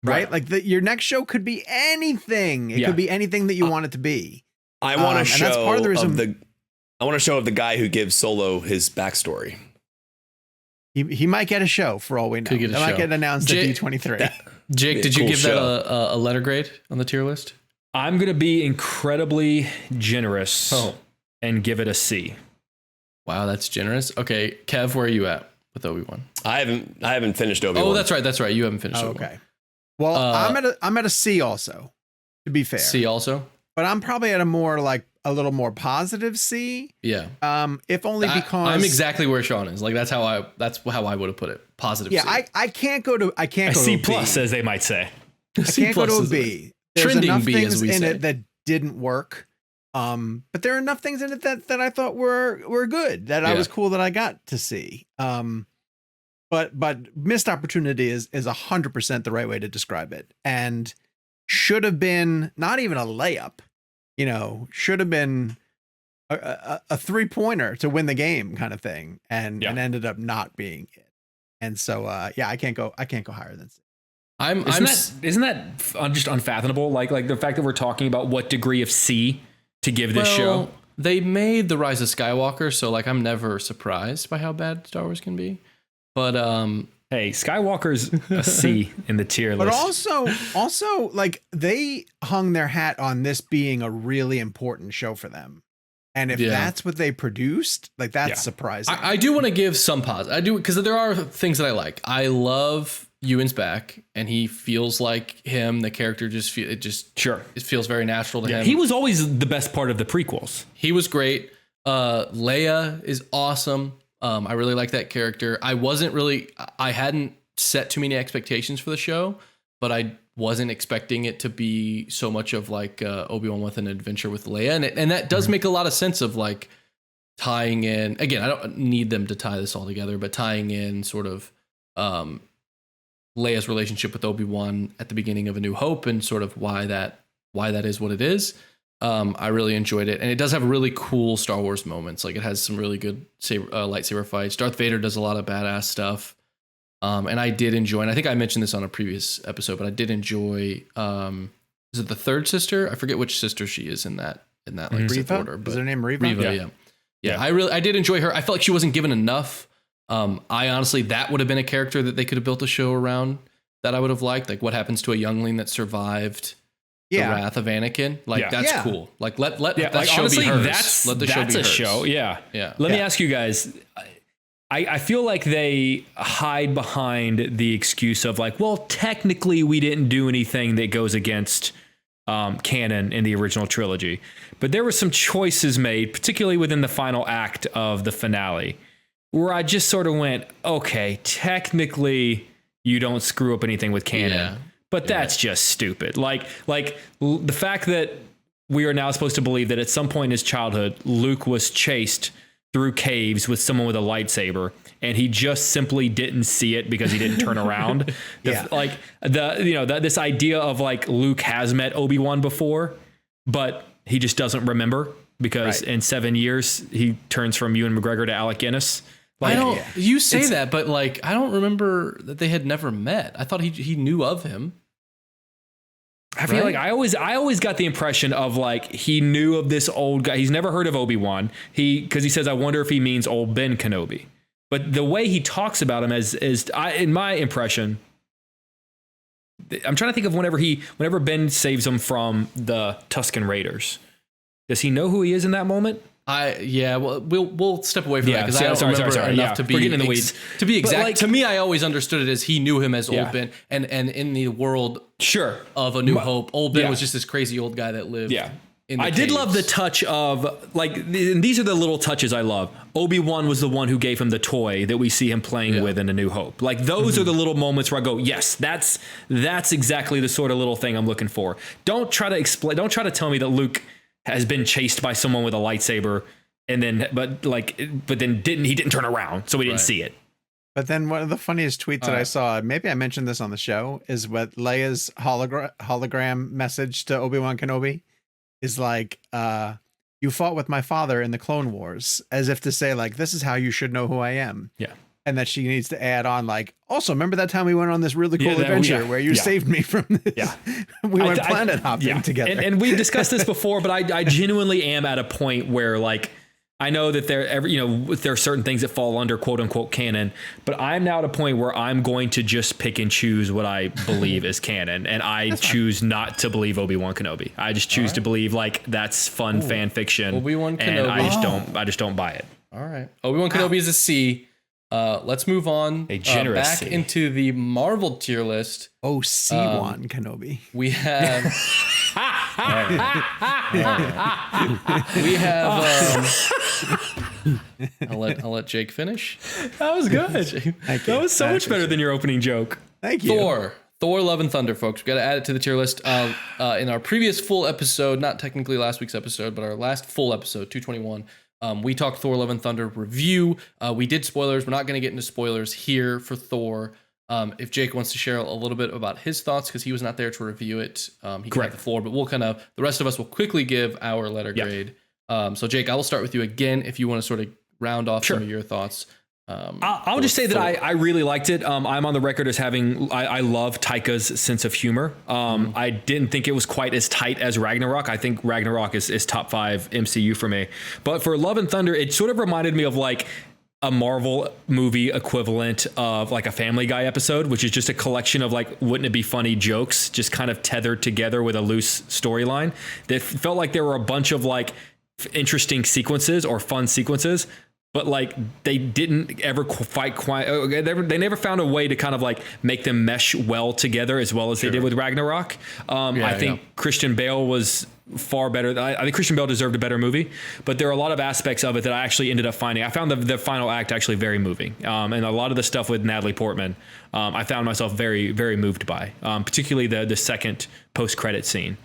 right? Your next show could be anything. It could be anything that you want it to be. I want a show. And that's part of the reason. I want a show of the guy who gives Solo his backstory. He might get a show for all we know. It might get announced at D23. Jake, did you give that a letter grade on the tier list? I'm going to be incredibly generous and give it a C. Wow, that's generous. Okay, Kev, where are you at with Obi-Wan? I haven't finished Obi-Wan. Oh, that's right. You haven't finished Obi-Wan. Okay. Well, I'm at a C also, to be fair. C also? But I'm probably at a little more positive C. Yeah. If only because I'm exactly where Sean is. That's how I would have put it. Positive. Yeah. C. I can't go to C plus, as they might say. I can't go to a B. There's trending enough B, things as we in say. It that didn't work. But there are enough things in it that I thought were good, that I was cool that I got to see. But missed opportunity is 100% the right way to describe it, and should have been not even a layup, should have been a 3-pointer to win the game kind of thing, and ended up not being it. And so I can't go higher than 6. Isn't that just unfathomable? Like the fact that we're talking about what degree of C to give this show. They made The Rise of Skywalker, so like I'm never surprised by how bad Star Wars can be. But hey, Skywalker's a C in the tier list. But also like they hung their hat on this being a really important show for them. And if that's what they produced, like that's surprising. I do want to give some pause. I do, because there are things that I like. I love Ewan's back, and he feels like him. The character it feels very natural to him. He was always the best part of the prequels. He was great. Leia is awesome. I really like that character. I hadn't set too many expectations for the show, but I wasn't expecting it to be so much of like Obi-Wan with an adventure with Leia, and that does make a lot of sense of like tying in. Again, I don't need them to tie this all together, but tying in sort of Leia's relationship with Obi-Wan at the beginning of A New Hope, and sort of why that is what it is. I really enjoyed it, and it does have really cool Star Wars moments. Like it has some really good lightsaber fights. Darth Vader does a lot of badass stuff. And I did enjoy, and I think I mentioned this on a previous episode, but I did enjoy, is it the third sister? I forget which sister she is in that like Sith order. But is her name Reva? Reva, yeah. I did enjoy her. I felt like she wasn't given enough. I honestly, that would have been a character that they could have built a show around that I would have liked. Like what happens to a youngling that survived the wrath of Anakin? Like that's cool. Like let that show honestly, be hers. Let the show be a hers. show. Yeah. Let me ask you guys. I feel like they hide behind the excuse of like, well, technically we didn't do anything that goes against canon in the original trilogy. But there were some choices made, particularly within the final act of the finale, where I just sort of went, okay, technically you don't screw up anything with canon, but that's just stupid. Like the fact that we are now supposed to believe that at some point in his childhood, Luke was chased through caves with someone with a lightsaber, and he just simply didn't see it because he didn't turn around. This idea of like Luke has met Obi-Wan before, but he just doesn't remember because in 7 years he turns from Ewan McGregor to Alec Guinness. Like, you say that, but like I don't remember that they had never met. I thought he knew of him. I feel like I always got the impression of like he knew of this old guy. He's never heard of Obi-Wan. Because he says, I wonder if he means old Ben Kenobi. But the way he talks about him in my impression, I'm trying to think of whenever Ben saves him from the Tusken Raiders. Does he know who he is in that moment? We'll step away from that because I don't remember enough to be getting in the weeds. To be exact, like, to me, I always understood it as he knew him as Old Ben, and in the world of A New Hope, Old Ben was just this crazy old guy that lived. Yeah, I did love the touch of like, and these are the little touches I love. Obi-Wan was the one who gave him the toy that we see him playing with in A New Hope. Like those are the little moments where I go, yes, that's exactly the sort of little thing I'm looking for. Don't try to tell me that Luke has been chased by someone with a lightsaber, and then he didn't turn around, so we didn't see it. But then one of the funniest tweets that I saw, maybe I mentioned this on the show, is what Leia's hologram message to Obi-Wan Kenobi is like, you fought with my father in the Clone Wars, as if to say like, this is how you should know who I am. Yeah. And that she needs to add on like, also remember that time we went on this really cool adventure where you saved me from this. Yeah. We went planet hopping together. And we've discussed this before, but I genuinely am at a point where like, I know that there are certain things that fall under quote unquote canon, but I'm now at a point where I'm going to just pick and choose what I believe is canon. And I choose not to believe Obi-Wan Kenobi. I just choose to believe like that's fun fan fiction. Obi-Wan Kenobi. And I just don't buy it. All right. Obi-Wan Kenobi is a C. Let's move on back into the Marvel tier list. Oh, C1 Kenobi. We have we have I'll let Jake finish. That was good. That was so much better than your opening joke. Thank you. Thor: Love and Thunder, folks. We got to add it to the tier list. In our previous full episode, not technically last week's episode, but our last full episode, 221, we talked Thor: Love and Thunder review. We did spoilers. We're not going to get into spoilers here for Thor. If Jake wants to share a little bit about his thoughts, because he was not there to review it, he can have the floor. But we'll the rest of us will quickly give our letter grade. So Jake, I will start with you again if you want to sort of round off some of your thoughts. I'll just say that I really liked it. I'm on the record as having, I love Taika's sense of humor. I didn't think it was quite as tight as Ragnarok. I think Ragnarok is top 5 MCU for me. But for Love and Thunder, it sort of reminded me of like a Marvel movie equivalent of like a Family Guy episode, which is just a collection of like, wouldn't it be funny jokes, just kind of tethered together with a loose storyline. That felt like there were a bunch of like interesting sequences or fun sequences, but like they didn't ever they never found a way to kind of like make them mesh well together as well as they did with Ragnarok. I think Christian Bale was far better. I think Christian Bale deserved a better movie, but there are a lot of aspects of it that I actually ended up finding. I found the final act actually very moving. And a lot of the stuff with Natalie Portman, I found myself very, very moved by, particularly the second post-credit scene.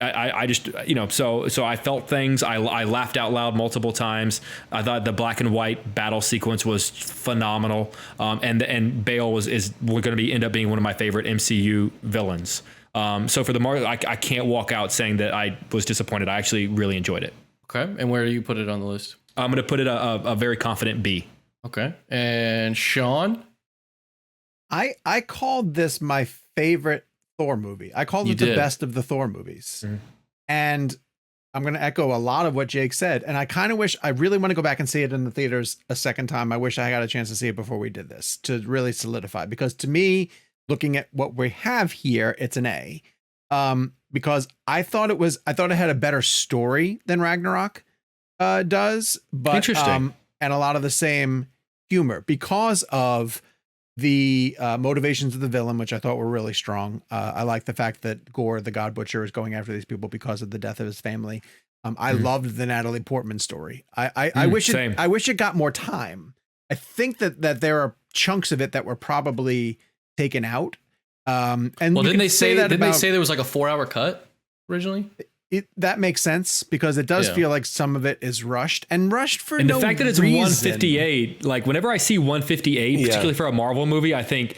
I just, so I felt things. I laughed out loud multiple times. I thought the black and white battle sequence was phenomenal. And Bale is going to end up being one of my favorite MCU villains. So for the Marvel, I can't walk out saying that I was disappointed. I actually really enjoyed it. Okay. And where do you put it on the list? I'm going to put it a very confident B. Okay. And Sean? I called this my favorite Thor movie. I called it the best of the Thor movies. Mm-hmm. And I'm going to echo a lot of what Jake said. And I kind of wish, I really want to go back and see it in the theaters a second time. I wish I got a chance to see it before we did this to really solidify, because to me, looking at what we have here, it's an A. Because I thought it had a better story than Ragnarok does, but interesting. And a lot of the same humor because of the motivations of the villain, which I thought were really strong. I like the fact that Gore, the God Butcher, is going after these people because of the death of his family. I loved the Natalie Portman story. I wish it got more time. I think that there are chunks of it that were probably taken out. And didn't they say there was like a 4-hour cut originally? That makes sense, because it does feel like some of it is rushed for no reason. And the fact that it's 158, like whenever I see 158, particularly for a Marvel movie, I think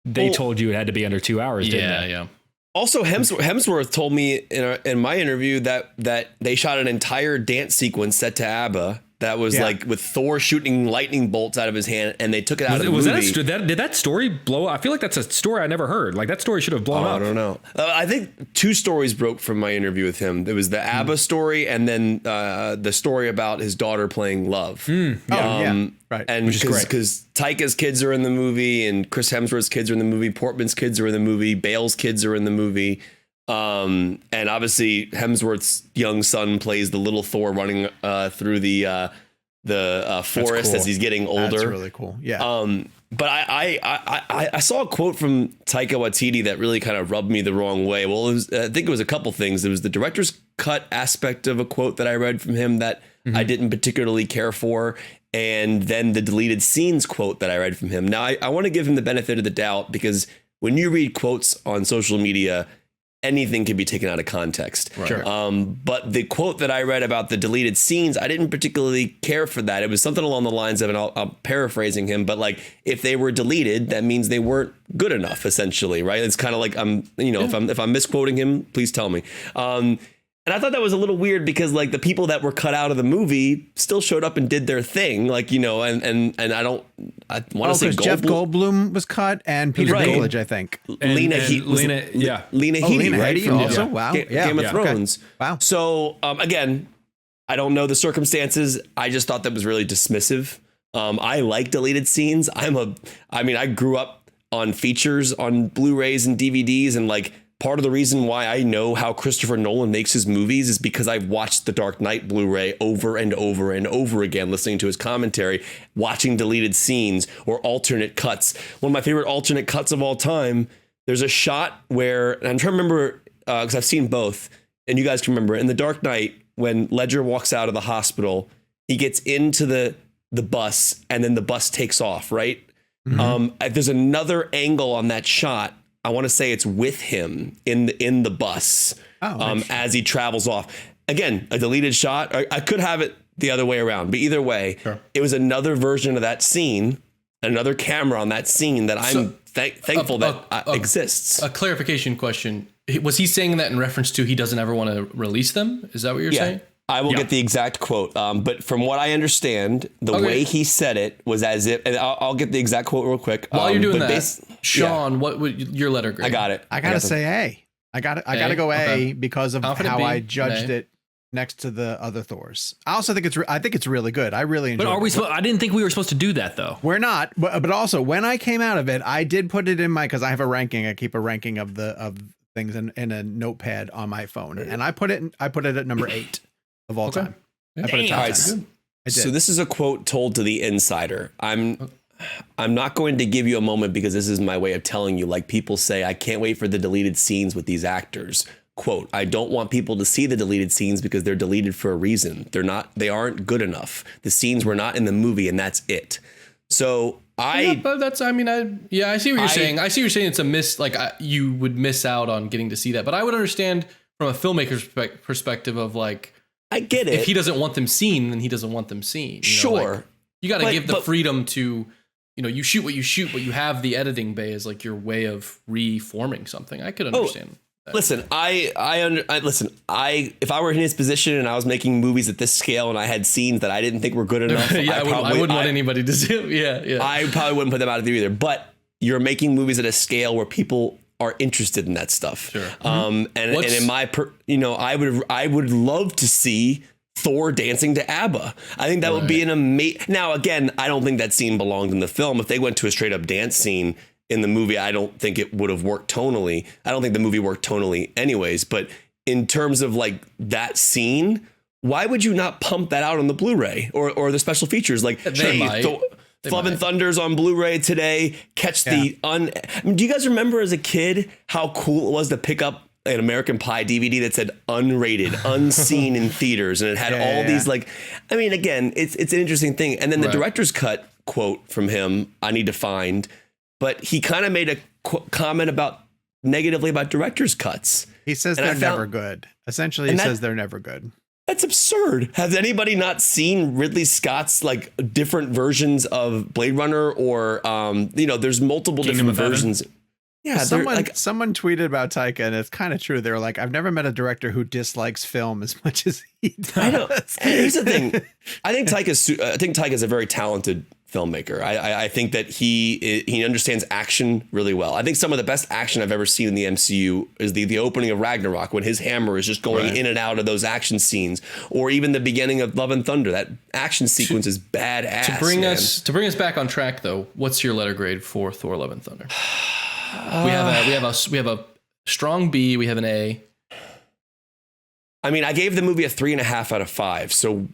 they told you it had to be under 2 hours, didn't they? Yeah. Also, Hemsworth told me in my interview that they shot an entire dance sequence set to ABBA that was like with Thor shooting lightning bolts out of his hand, and they took it out of the movie. Did that story blow? I feel like that's a story I never heard. Like that story should have blown up. I don't know. I think 2 stories broke from my interview with him. There was the ABBA story, and then the story about his daughter playing Love. Right. And which is great, because Taika's kids are in the movie, and Chris Hemsworth's kids are in the movie, Portman's kids are in the movie, Bale's kids are in the movie. And obviously Hemsworth's young son plays the little Thor running through the forest as he's getting older. That's really cool. Yeah. But I saw a quote from Taika Waititi that really kind of rubbed me the wrong way. Well, I think it was a couple things. There was the director's cut aspect of a quote that I read from him that I didn't particularly care for. And then the deleted scenes quote that I read from him. Now, I want to give him the benefit of the doubt, because when you read quotes on social media, anything can be taken out of context. Right. Sure. But the quote that I read about the deleted scenes, I didn't particularly care for that. It was something along the lines of, and I'm paraphrasing him, but like, if they were deleted, that means they weren't good enough, essentially, right? It's kind of like, if I'm misquoting him, please tell me. And I thought that was a little weird, because like the people that were cut out of the movie still showed up and did their thing, like, and I want to say Jeff Goldblum was cut, and Peter Dinklage, I think. Lena Headey, right? Headey also, wow. Game of Thrones. Okay. Wow. So again, I don't know the circumstances. I just thought that was really dismissive. I like deleted scenes. I grew up on features on Blu-rays and DVDs, and like, part of the reason why I know how Christopher Nolan makes his movies is because I've watched The Dark Knight Blu-ray over and over and over again, listening to his commentary, watching deleted scenes or alternate cuts. One of my favorite alternate cuts of all time, there's a shot where, and I'm trying to remember, because I've seen both, and you guys can remember, in The Dark Knight, when Ledger walks out of the hospital, he gets into the bus, and then the bus takes off, right? Mm-hmm. There's another angle on that shot I want to say it's with him in the bus as he travels off. Again, a deleted shot. I could have it the other way around, but either way, it was another version of that scene, another camera on that scene that I'm thankful that exists. A clarification question. Was he saying that in reference to he doesn't ever want to release them? Is that what you're saying? I will get the exact quote. But from what I understand, the way he said it was as if, and I'll get the exact quote real quick. While you're doing that, Sean, what would your letter grade? I got it. I gotta say A. I gotta go A because of Confident how B, I judged it next to the other Thors. I also think it's really good. I really enjoyed But are we? it. I didn't think we were supposed to do that though. We're not, but also when I came out of it, I did put it in because I have a ranking. I keep a ranking of things in a notepad on my phone, and I put it at number 8 of all time. I put it top 10. So this is a quote told to the insider. I'm not going to give you a moment because this is my way of telling you, like people say, I can't wait for the deleted scenes with these actors. Quote, I don't want people to see the deleted scenes because they're deleted for a reason. They aren't good enough. The scenes were not in the movie and that's it. So I see what you're saying. I see what you're saying. It's a miss. Like you would miss out on getting to see that, but I would understand from a filmmaker's perspective of like, I get it. If he doesn't want them seen, then he doesn't want them seen. Sure. Like, you got to give the freedom to, you shoot what you shoot, but you have the editing bay as like your way of reforming something. I could understand. Listen, if I were in his position and I was making movies at this scale and I had scenes that I didn't think were good enough, I wouldn't want anybody to see them. Yeah. I probably wouldn't put them out there either. But you're making movies at a scale where people are interested in that stuff. Sure. And in my, I would love to see Thor dancing to ABBA. I think that would be an amazing. Now, again, I don't think that scene belonged in the film. If they went to a straight up dance scene in the movie, I don't think it would have worked tonally. I don't think the movie worked tonally anyways. But in terms of like that scene, why would you not pump that out on the Blu-ray or the special features? Like, Love and Thunder's on Blu-ray today. Catch the do you guys remember as a kid how cool it was to pick up an American Pie DVD that said unrated, unseen in theaters, and it had all these like, again, it's an interesting thing. And then the director's cut quote from him, I need to find, but he kind of made a comment negatively about director's cuts. He says they're never good. Essentially, he says they're never good. That's absurd. Has anybody not seen Ridley Scott's like different versions of Blade Runner or there's multiple different versions. Yeah, someone tweeted about Taika, and it's kind of true. They were like, "I've never met a director who dislikes film as much as he does." I know. Here's the thing. I think Taika's a very talented filmmaker. I think that he understands action really well. I think some of the best action I've ever seen in the MCU is the opening of Ragnarok when his hammer is just going in and out of those action scenes, or even the beginning of Love and Thunder. That action sequence is badass. To bring us back on track, though, what's your letter grade for Thor: Love and Thunder? We have a strong B. We have an A. I gave the movie a 3.5 out of 5. So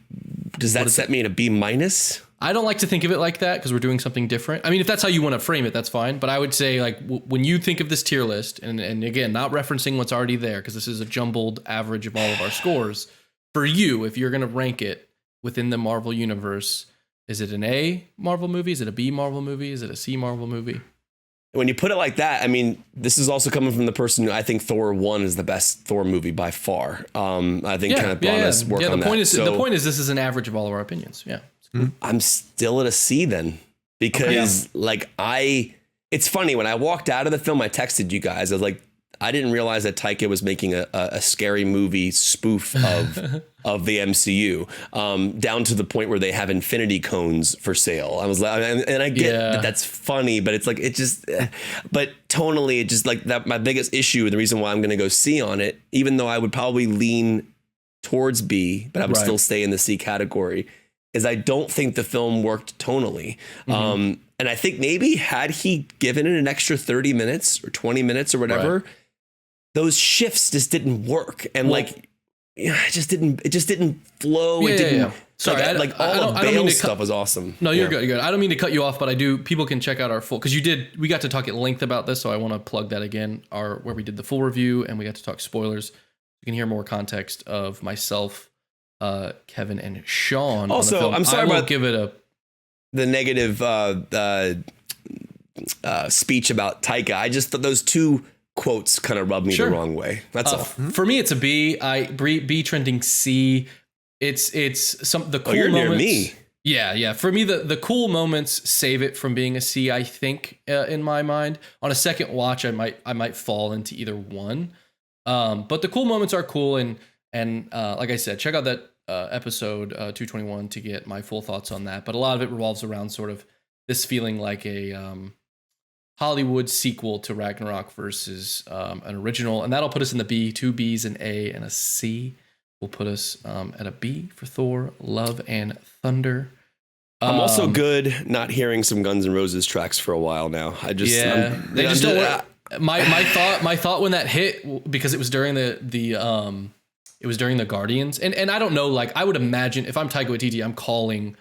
does that set me at a B minus? I don't like to think of it like that because we're doing something different. If that's how you want to frame it, that's fine. But I would say like when you think of this tier list, and again, not referencing what's already there because this is a jumbled average of all of our scores. For you, if you're going to rank it within the Marvel universe, is it an A Marvel movie? Is it a B Marvel movie? Is it a C Marvel movie? When you put it like that, this is also coming from the person who I think Thor 1 is the best Thor movie by far. I think kind of brought us work on that. The point is this is an average of all of our opinions. Yeah. I'm still at a C then because it's funny when I walked out of the film, I texted you guys. I was like, I didn't realize that Taika was making a scary movie spoof of the MCU, down to the point where they have infinity cones for sale. I was like, and I get that that's funny, but it's like, but tonally, it just like that. My biggest issue and the reason why I'm going to go C on it, even though I would probably lean towards B, but I would still stay in the C category, is I don't think the film worked tonally. And I think maybe had he given it an extra 30 minutes or 20 minutes or whatever, those shifts just didn't work. And it just didn't flow. Sorry, all the Bale stuff was awesome. No, you're good. You're good. I don't mean to cut you off, but people can check out our full, because we got to talk at length about this. So I want to plug that again, where we did the full review and we got to talk spoilers. You can hear more context of myself, Kevin, and Sean. Also, I'm sorry about give it the negative speech about Taika. I just thought those two quotes kind of rubbed me the wrong way. That's all. For me, it's a B. B trending C. It's the cool you're moments. Near me. Yeah. For me, the cool moments save it from being a C. I think in my mind, on a second watch, I might fall into either one. But the cool moments are cool, and like I said, check out that episode 221 to get my full thoughts on that. But a lot of it revolves around sort of this feeling like a Hollywood sequel to Ragnarok versus an original, and that'll put us in the B. 2 B's, an A, and a C. Will put us at a B for Thor: Love and Thunder. I'm also good not hearing some Guns N' Roses tracks for a while now. I just they just don't work. My thought when that hit, because it was during the Guardians, and I don't know, like I would imagine if I'm Taika Waititi, I'm calling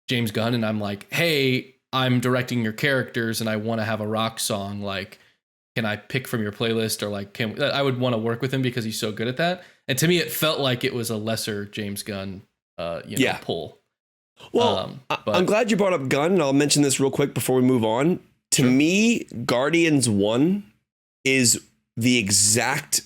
James Gunn and I'm like, hey, I'm directing your characters and I want to have a rock song. Like, can I pick from your playlist, or like, I would want to work with him because he's so good at that. And to me, it felt like it was a lesser James Gunn, pull. Well, I'm glad you brought up Gunn, and I'll mention this real quick before we move on. To me, Guardians 1 is the exact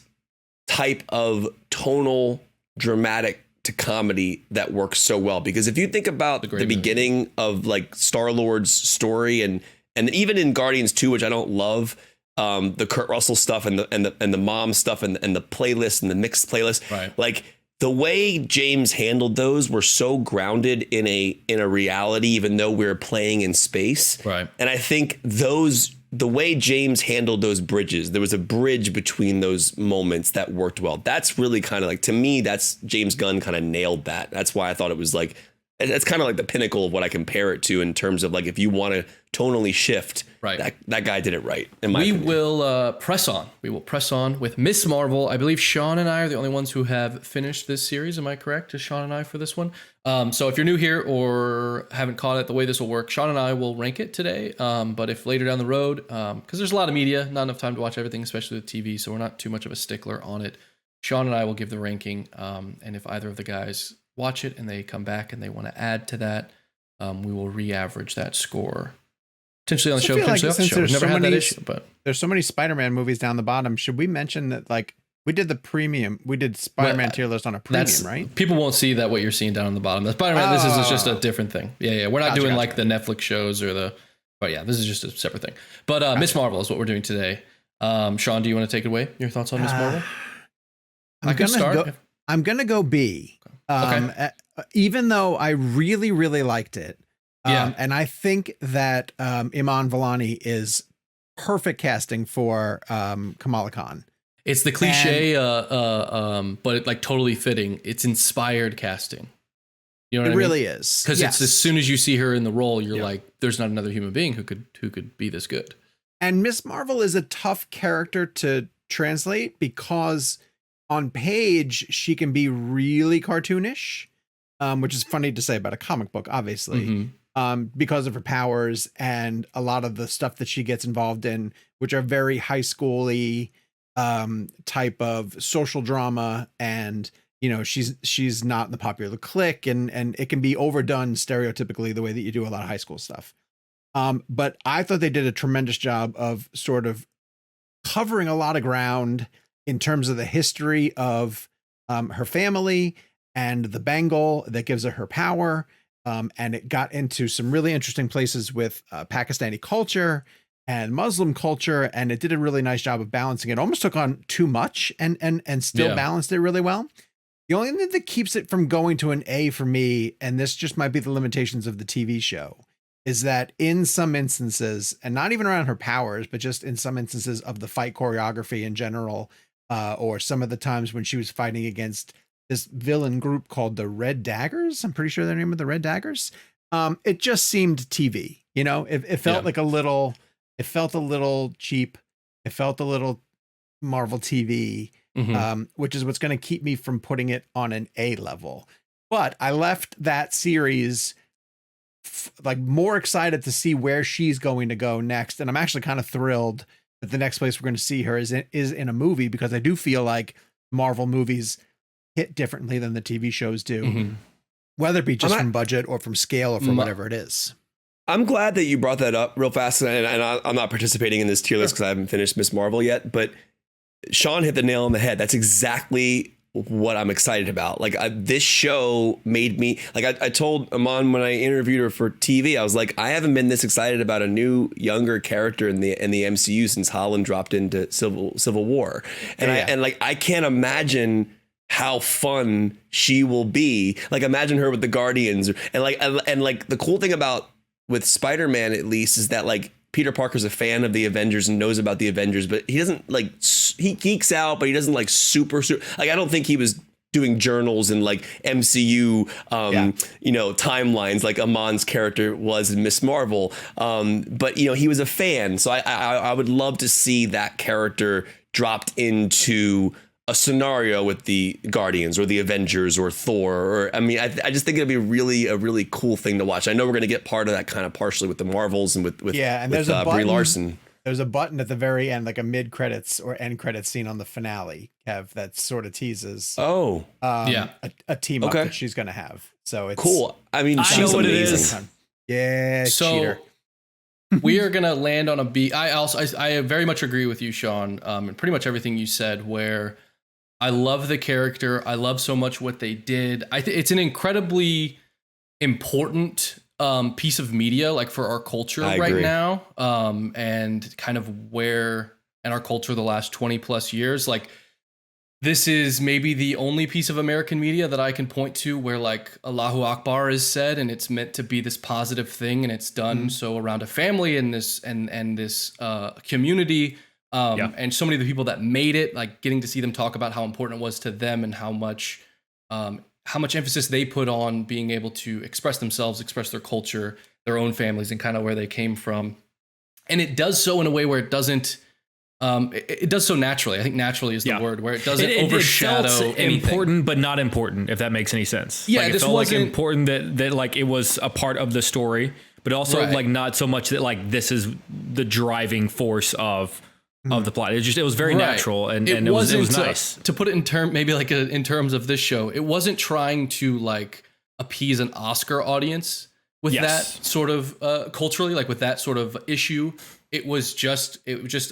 type of tonal, dramatic to comedy that works so well. Because if you think about the beginning of like Star-Lord's story, and even in Guardians 2, which I don't love, the Kurt Russell stuff and the mom stuff and the playlist and the mixed playlist, right? Like the way James handled those were so grounded in a reality, even though we're playing in space, right? And I think the way James handled those bridges, there was a bridge between those moments that worked well. That's really kind of like, to me, that's James Gunn kind of nailed that. That's why I thought it was like, it's kind of like the pinnacle of what I compare it to in terms of like, if you want to tonally shift, right? That guy did it right. In my opinion. Will press on. We will press on with Miss Marvel. I believe Sean and I are the only ones who have finished this series. Am I correct? Is Sean and I for this one? So if you're new here or haven't caught it, the way this will work, Sean and I will rank it today. But if later down the road, because there's a lot of media, not enough time to watch everything, especially with TV, so we're not too much of a stickler on it. Sean and I will give the ranking, and if either of the guys watch it and they come back and they want to add to that, we will re-average that score. Potentially on the show, potentially off the show. We've never had that issue, but there's so many Spider-Man movies down the bottom. Should we mention that, like, we did the premium, we did Spider-Man tier list on a premium, right? People won't see that what you're seeing down on the bottom. The Spider-Man, this is just a different thing. Yeah. We're not doing like the Netflix shows or but yeah, this is just a separate thing. But Miss Marvel is what we're doing today. Sean, do you want to take it away? Your thoughts on Miss Marvel? I'm gonna go B. Okay. Even though I really, really liked it. And I think that Iman Vellani is perfect casting for Kamala Khan. It's the cliche, but it like totally fitting. It's inspired casting. You know what I mean? It really is. Because it's as soon as you see her in the role, you're like, there's not another human being who could be this good. And Miss Marvel is a tough character to translate because on page she can be really cartoonish, which is funny to say about a comic book, obviously. Because of her powers and a lot of the stuff that she gets involved in, which are very high school-y type of social drama. And, you know, she's not in the popular clique, and it can be overdone stereotypically the way that you do a lot of high school stuff. But I thought they did a tremendous job of sort of covering a lot of ground in terms of the history of her family and the bangle that gives her power. And it got into some really interesting places with Pakistani culture and Muslim culture, and it did a really nice job of balancing it. Almost took on too much and still balanced it really well. The only thing that keeps it from going to an A for me, and this just might be the limitations of the TV show, is that in some instances, and not even around her powers, but just in some instances of the fight choreography in general, or some of the times when she was fighting against this villain group called the Red Daggers. I'm pretty sure their name is the Red Daggers. It just seemed TV, you know, it felt like it felt a little cheap. It felt a little Marvel TV, which is what's going to keep me from putting it on an A level. But I left that series like more excited to see where she's going to go next. And I'm actually kind of thrilled that the next place we're going to see her is in a movie, because I do feel like Marvel movies hit differently than the TV shows do, whether it be just from budget or from scale or from whatever it is. I'm glad that you brought that up real fast, and I'm not participating in this tier list because I haven't finished Miss Marvel yet. But Sean hit the nail on the head. That's exactly what I'm excited about. Like this show made me like I told Aman when I interviewed her for TV, I was like, I haven't been this excited about a new younger character in the MCU since Holland dropped into Civil War, and I can't imagine how fun she will be. Like imagine her with the Guardians, and like the cool thing about with Spider-Man at least is that like Peter Parker's a fan of the Avengers and knows about the Avengers, but he doesn't like, he geeks out, but he doesn't like super like, I don't think he was doing journals and like MCU, timelines like Amon's character was in Miss Marvel. But he was a fan. So I would love to see that character dropped into a scenario with the Guardians or the Avengers or Thor, or I just think it'd be a really cool thing to watch. I know we're going to get part of that kind of partially with the Marvels and with there's a button, Brie Larson. There's a button at the very end, like a mid credits or end credits scene on the finale, Kev, that sort of teases a team up that she's going to have. So it's cool. I mean, she's amazing. Yeah, so cheater. We are going to land on a B. I very much agree with you, Sean, and pretty much everything you said, where I love the character. I love so much what they did. I think it's an incredibly important piece of media, like for our culture right now, and kind of where in our culture the last 20 plus years, like this is maybe the only piece of American media that I can point to where like Allahu Akbar is said, and it's meant to be this positive thing, and it's done so around a family and this community. And so many of the people that made it, like getting to see them talk about how important it was to them and how much emphasis they put on being able to express themselves, express their culture, their own families, and kind of where they came from. And it does so in a way where it doesn't, it does so naturally. I think naturally is the word, where it doesn't overshadow it felt anything. Important, but not important, if that makes any sense. Yeah, like, this it felt wasn't like important that like it was a part of the story, but also like not so much that like this is the driving force of the plot. It was very natural, and it was nice to put it in in terms of this show. It wasn't trying to like appease an Oscar audience with that sort of culturally, like with that sort of issue. It was just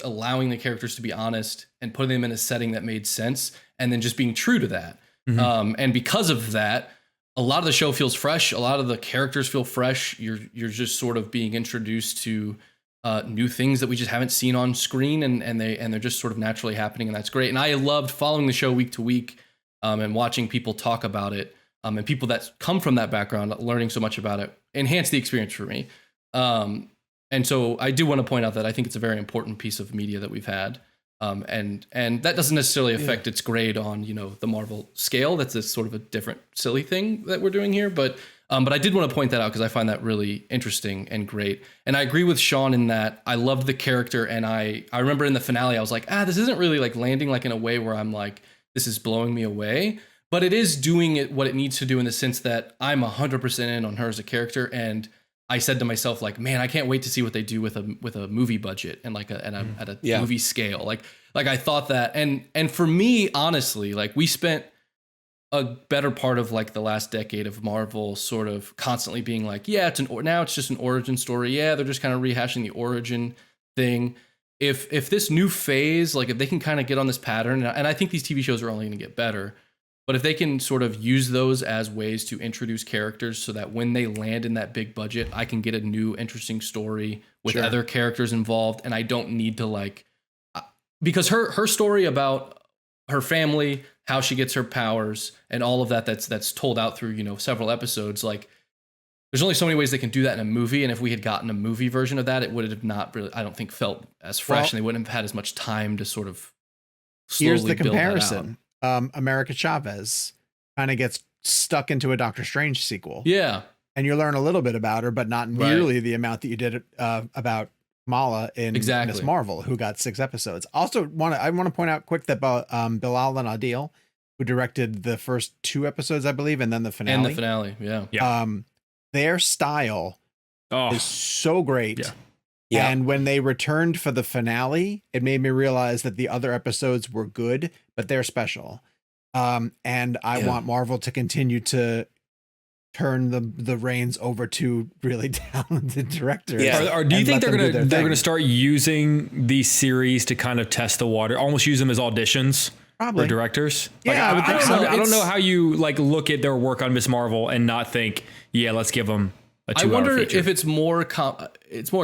allowing the characters to be honest and putting them in a setting that made sense, and then just being true to that. And because of that, a lot of the show feels fresh. A lot of the characters feel fresh. You're just sort of being introduced to new things that we just haven't seen on screen, and they're just sort of naturally happening, and that's great. And I loved following the show week to week, and watching people talk about it, and people that come from that background, learning so much about it, enhanced the experience for me. And so I do want to point out that I think it's a very important piece of media that we've had, and that doesn't necessarily affect its grade on the Marvel scale. That's a sort of a different silly thing that we're doing here, but I did want to point that out because I find that really interesting and great. And I agree with Sean in that I loved the character. And I remember in the finale, I was like, this isn't really like landing like in a way where I'm like, this is blowing me away. But it is doing it what it needs to do in the sense that I'm 100% in on her as a character. And I said to myself, like, man, I can't wait to see what they do with a movie budget and like at a movie scale. Like I thought that. And for me, honestly, like we spent a better part of like the last decade of Marvel sort of constantly being like, now it's just an origin story. Yeah, they're just kind of rehashing the origin thing. If this new phase, like if they can kind of get on this pattern, and I think these TV shows are only going to get better, but if they can sort of use those as ways to introduce characters so that when they land in that big budget, I can get a new interesting story with other characters involved. And I don't need to like, because her story about her family, how she gets her powers, and all of that's told out through several episodes. Like, there's only so many ways they can do that in a movie, and if we had gotten a movie version of that, it would have not really, I don't think, felt as fresh, and they wouldn't have had as much time to sort of slowly here's the build comparison. America Chavez kind of gets stuck into a Doctor Strange sequel. Yeah, and you learn a little bit about her, but not nearly the amount that you did about Kamala in Miss Marvel, who got 6 episodes. Also, I want to point out quick that Bilal and Adil, who directed the first 2 episodes, I believe, and then the finale. Their style is so great. Yeah. And when they returned for the finale, it made me realize that the other episodes were good, but they're special. And I want Marvel to continue to turn the reins over to really talented directors. Yeah. Or do you and think let them do their they're thing. gonna start using these series to kind of test the water, almost use them as auditions Probably. for directors? Yeah, I would think so. I don't It's- know how you like look at their work on Miss Marvel and not think, yeah, let's give them a 2 I wonder hour feature. if it's more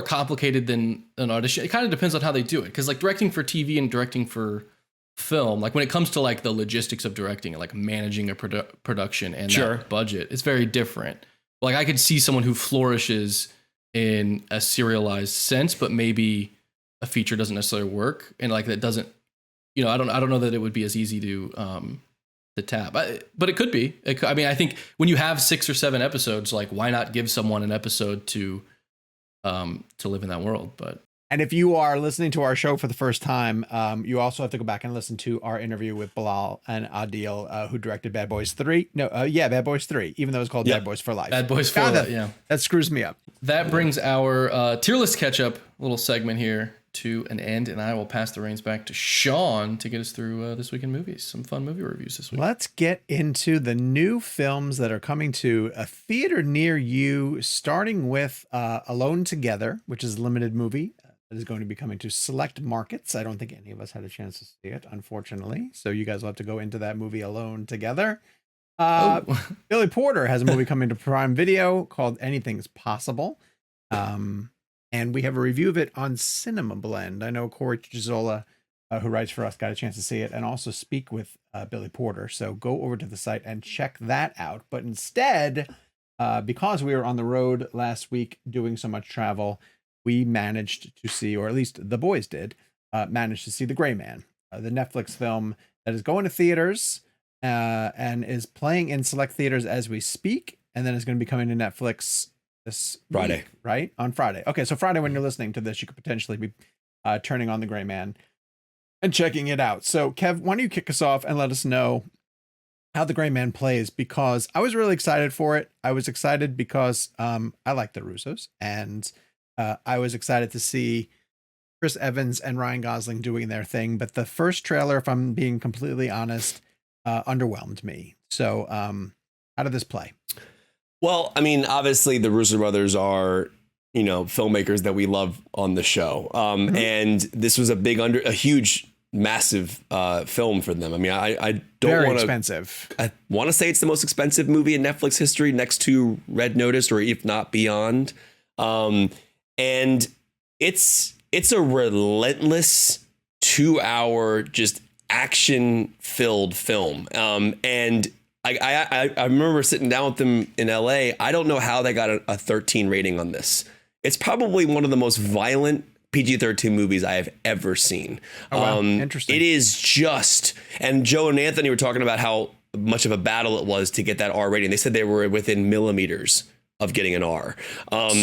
complicated than an audition. It kind of depends on how they do it, because like directing for TV and directing for film, like when it comes to like the logistics of directing and like managing a production and Sure. that budget, it's very different. Like I could see someone who flourishes in a serialized sense, but maybe a feature doesn't necessarily work, and like that doesn't, I don't know that it would be as easy to tap, but it could be. I mean, I think when you have 6 or 7 episodes, like why not give someone an episode to live in that world? But And if you are listening to our show for the first time, you also have to go back and listen to our interview with Bilal and Adil, who directed Bad Boys 3. Bad Boys 3, even though it's called Bad Boys for Life. Bad Boys for God, Life, yeah. That screws me up. that brings our tier list catch up little segment here to an end, and I will pass the reins back to Sean to get us through this week in movies. Some fun movie reviews this week. Let's get into the new films that are coming to a theater near you, starting with Alone Together, which is a limited movie that is going to be coming to select markets. I don't think any of us had a chance to see it, unfortunately. So you guys will have to go into that movie Alone Together. Billy Porter has a movie coming to Prime Video called Anything's Possible. And we have a review of it on CinemaBlend. I know Corey Gizola, who writes for us, got a chance to see it and also speak with Billy Porter. So go over to the site and check that out. But instead, because we were on the road last week doing so much travel, we managed to see, or at least the boys did, manage to see The Gray Man, the Netflix film that is going to theaters and is playing in select theaters as we speak. And then is going to be coming to Netflix this Friday. week, right? On Friday. Okay, so Friday when you're listening to this, you could potentially be turning on The Gray Man and checking it out. So Kev, why don't you kick us off and let us know how The Gray Man plays, because I was really excited for it. I was excited because I like the Russos, and I was excited to see Chris Evans and Ryan Gosling doing their thing. But the first trailer, if I'm being completely honest, underwhelmed me. So how did this play? Well, I mean, obviously the Russo brothers are, filmmakers that we love on the show. And this was a huge, massive film for them. I mean, I don't Very want to expensive. I want to say it's the most expensive movie in Netflix history, next to Red Notice, or if not beyond. And it's a relentless 2-hour, just action-filled film. And I remember sitting down with them in LA. I don't know how they got a 13 rating on this. It's probably one of the most violent PG-13 movies I have ever seen. Oh, wow. Interesting. It is just, and Joe and Anthony were talking about how much of a battle it was to get that R rating. They said they were within millimeters of getting an R. Let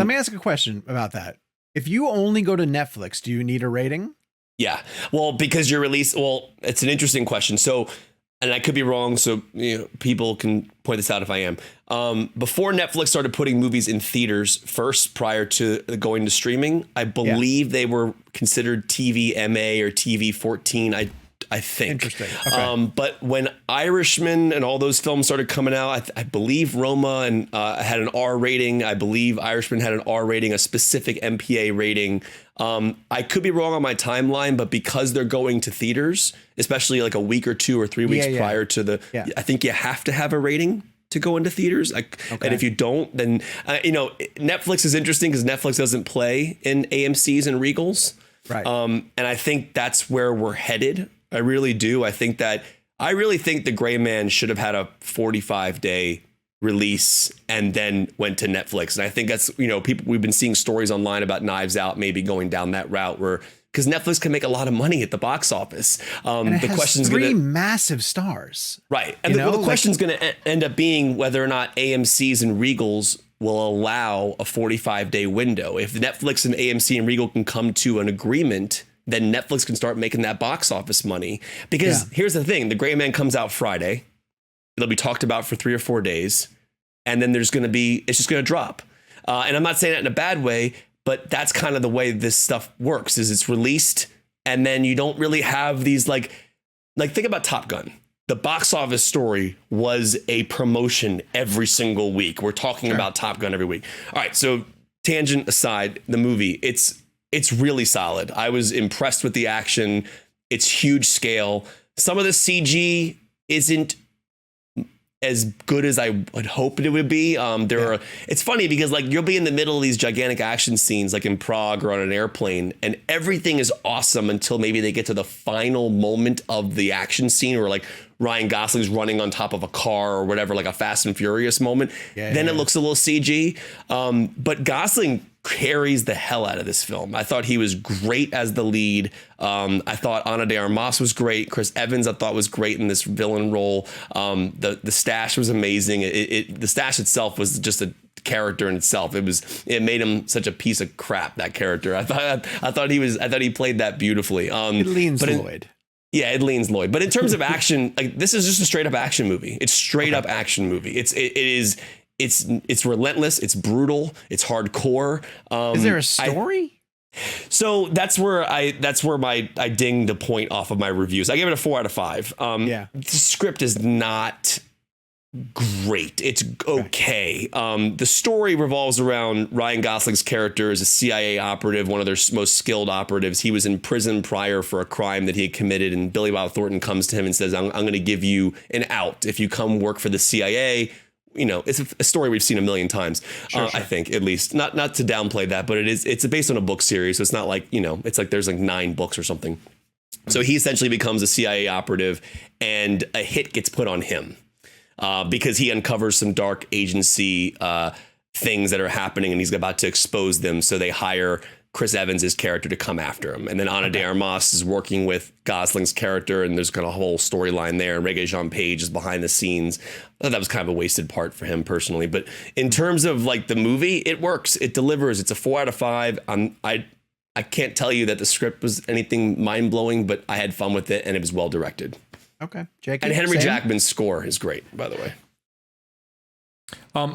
me ask a question about that. If you only go to Netflix, do you need a rating? Yeah. Well, because it's an interesting question. So, and I could be wrong, so people can point this out if I am. Before Netflix started putting movies in theaters first, prior to going to streaming, I believe they were considered TV MA or TV 14. I think. Interesting. Okay. But when Irishman and all those films started coming out, I believe Roma had an R rating. I believe Irishman had an R rating, a specific MPA rating. I could be wrong on my timeline, but because they're going to theaters, especially like a week or 2 or 3 weeks prior to I think you have to have a rating to go into theaters. And if you don't, then, Netflix is interesting because Netflix doesn't play in AMCs and Regals. Right. And I think that's where we're headed. I really do. I really think The Gray Man should have had a 45-day release and then went to Netflix. And I think that's, we've been seeing stories online about Knives Out maybe going down that route because Netflix can make a lot of money at the box office. And it has three massive stars. Right. And the question's going to end up being whether or not AMCs and Regals will allow a 45-day window. If Netflix and AMC and Regal can come to an agreement, then Netflix can start making that box office money. Because here's the thing, The Gray Man comes out Friday. It'll be talked about for 3 or 4 days. And then it's just going to drop. And I'm not saying that in a bad way, but that's kind of the way this stuff works, is it's released. And then you don't really have these like think about Top Gun. the box office story was a promotion every single week. We're talking about Top Gun every week. All right, so tangent aside, the movie, it's really solid. I was impressed with the action. It's huge scale. Some of the CG isn't as good as I would hope it would be. It's funny because like you'll be in the middle of these gigantic action scenes like in Prague or on an airplane, and everything is awesome until maybe they get to the final moment of the action scene where like Ryan Gosling's running on top of a car or whatever, like a Fast and Furious moment. Then it looks a little CG. But Gosling carries the hell out of this film. I thought he was great as the lead. I thought Ana de Armas was great. Chris Evans I thought was great in this villain role. The stash was amazing. The stash itself was just a character in itself. It made him such a piece of crap, that character. I thought he played that beautiful. It leans Lloyd. Yeah, it leans Lloyd. But in terms of action, like this is just a straight up action movie. It's straight up action movie. It's relentless. It's brutal. It's hardcore. Is there a story? So that's where I dinged the point off of my reviews. I gave it a 4 out of 5. The script is not great. It's okay. The story revolves around Ryan Gosling's character as a CIA operative, one of their most skilled operatives. He was in prison prior for a crime that he had committed, and Billy Bob Thornton comes to him and says, I'm going to give you an out if you come work for the CIA. You know, it's a story we've seen a million times. Sure. I think, at least not to downplay that, but it's based on a book series. So it's not like, it's like there's like 9 books or something. So he essentially becomes a CIA operative, and a hit gets put on him. Because he uncovers some dark agency things that are happening, and he's about to expose them. So they hire Chris Evans' character to come after him. And then Ana de Armas is working with Gosling's character, and there's kind of a whole storyline there. And Regé-Jean Page is behind the scenes. I thought that was kind of a wasted part for him personally. But in terms of like the movie, it works. It delivers. It's a 4 out of 5. I can't tell you that the script was anything mind-blowing, but I had fun with it, and it was well directed. Okay, Jake. And Henry Jackman's score is great, by the way.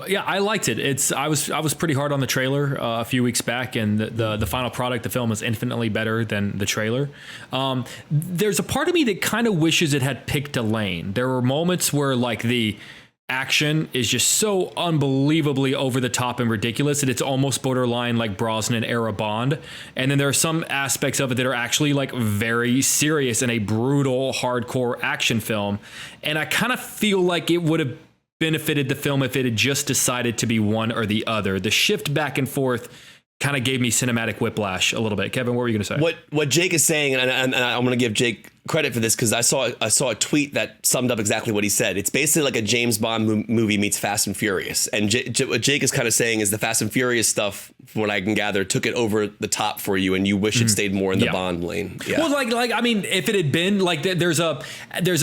Yeah, I liked it. I was pretty hard on the trailer a few weeks back, and the final product, the film, is infinitely better than the trailer. There's a part of me that kind of wishes it had picked a lane. There were moments where like the action is just so unbelievably over the top and ridiculous that it's almost borderline like Brosnan era Bond. And then there are some aspects of it that are actually like very serious and a brutal, hardcore action film. And I kind of feel like it would have benefited the film if it had just decided to be one or the other. The shift back and forth kind of gave me cinematic whiplash a little bit. Kevin, what were you going to say? What Jake is saying, and I'm going to give Jake credit for this because I saw a tweet that summed up exactly what he said. It's basically like a James Bond movie meets Fast and Furious. And what Jake is kind of saying is the Fast and Furious stuff, from what I can gather, took it over the top for you, and you wish it stayed more in the Bond lane. Yeah. Well, like I mean, if it had been like there's a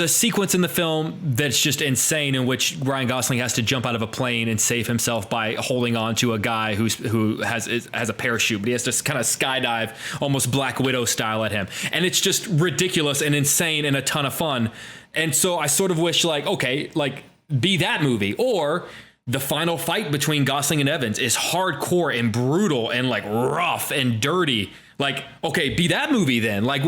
sequence in the film that's just insane in which Ryan Gosling has to jump out of a plane and save himself by holding on to a guy who has a parachute, but he has to kind of skydive almost Black Widow style at him, and it's just ridiculous and insane and a ton of fun. And so I sort of wish like, okay, like be that movie, or the final fight between Gosling and Evans is hardcore and brutal and like rough and dirty. Like, okay, be that movie then. Like,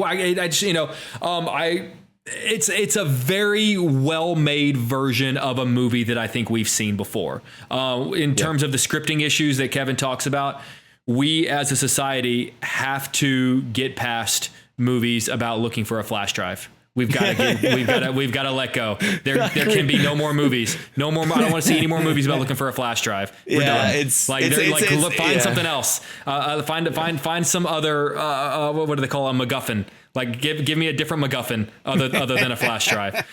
it's a very well-made version of a movie that I think we've seen before. In terms of the scripting issues that Kevin talks about, we as a society have to get past movies about looking for a flash drive. We've got to let go. There can be no more movies. No more. I don't want to see any more movies about looking for a flash drive. We're done. Find something else. Find some other. What do they call a MacGuffin? Like give me a different MacGuffin other than a flash drive.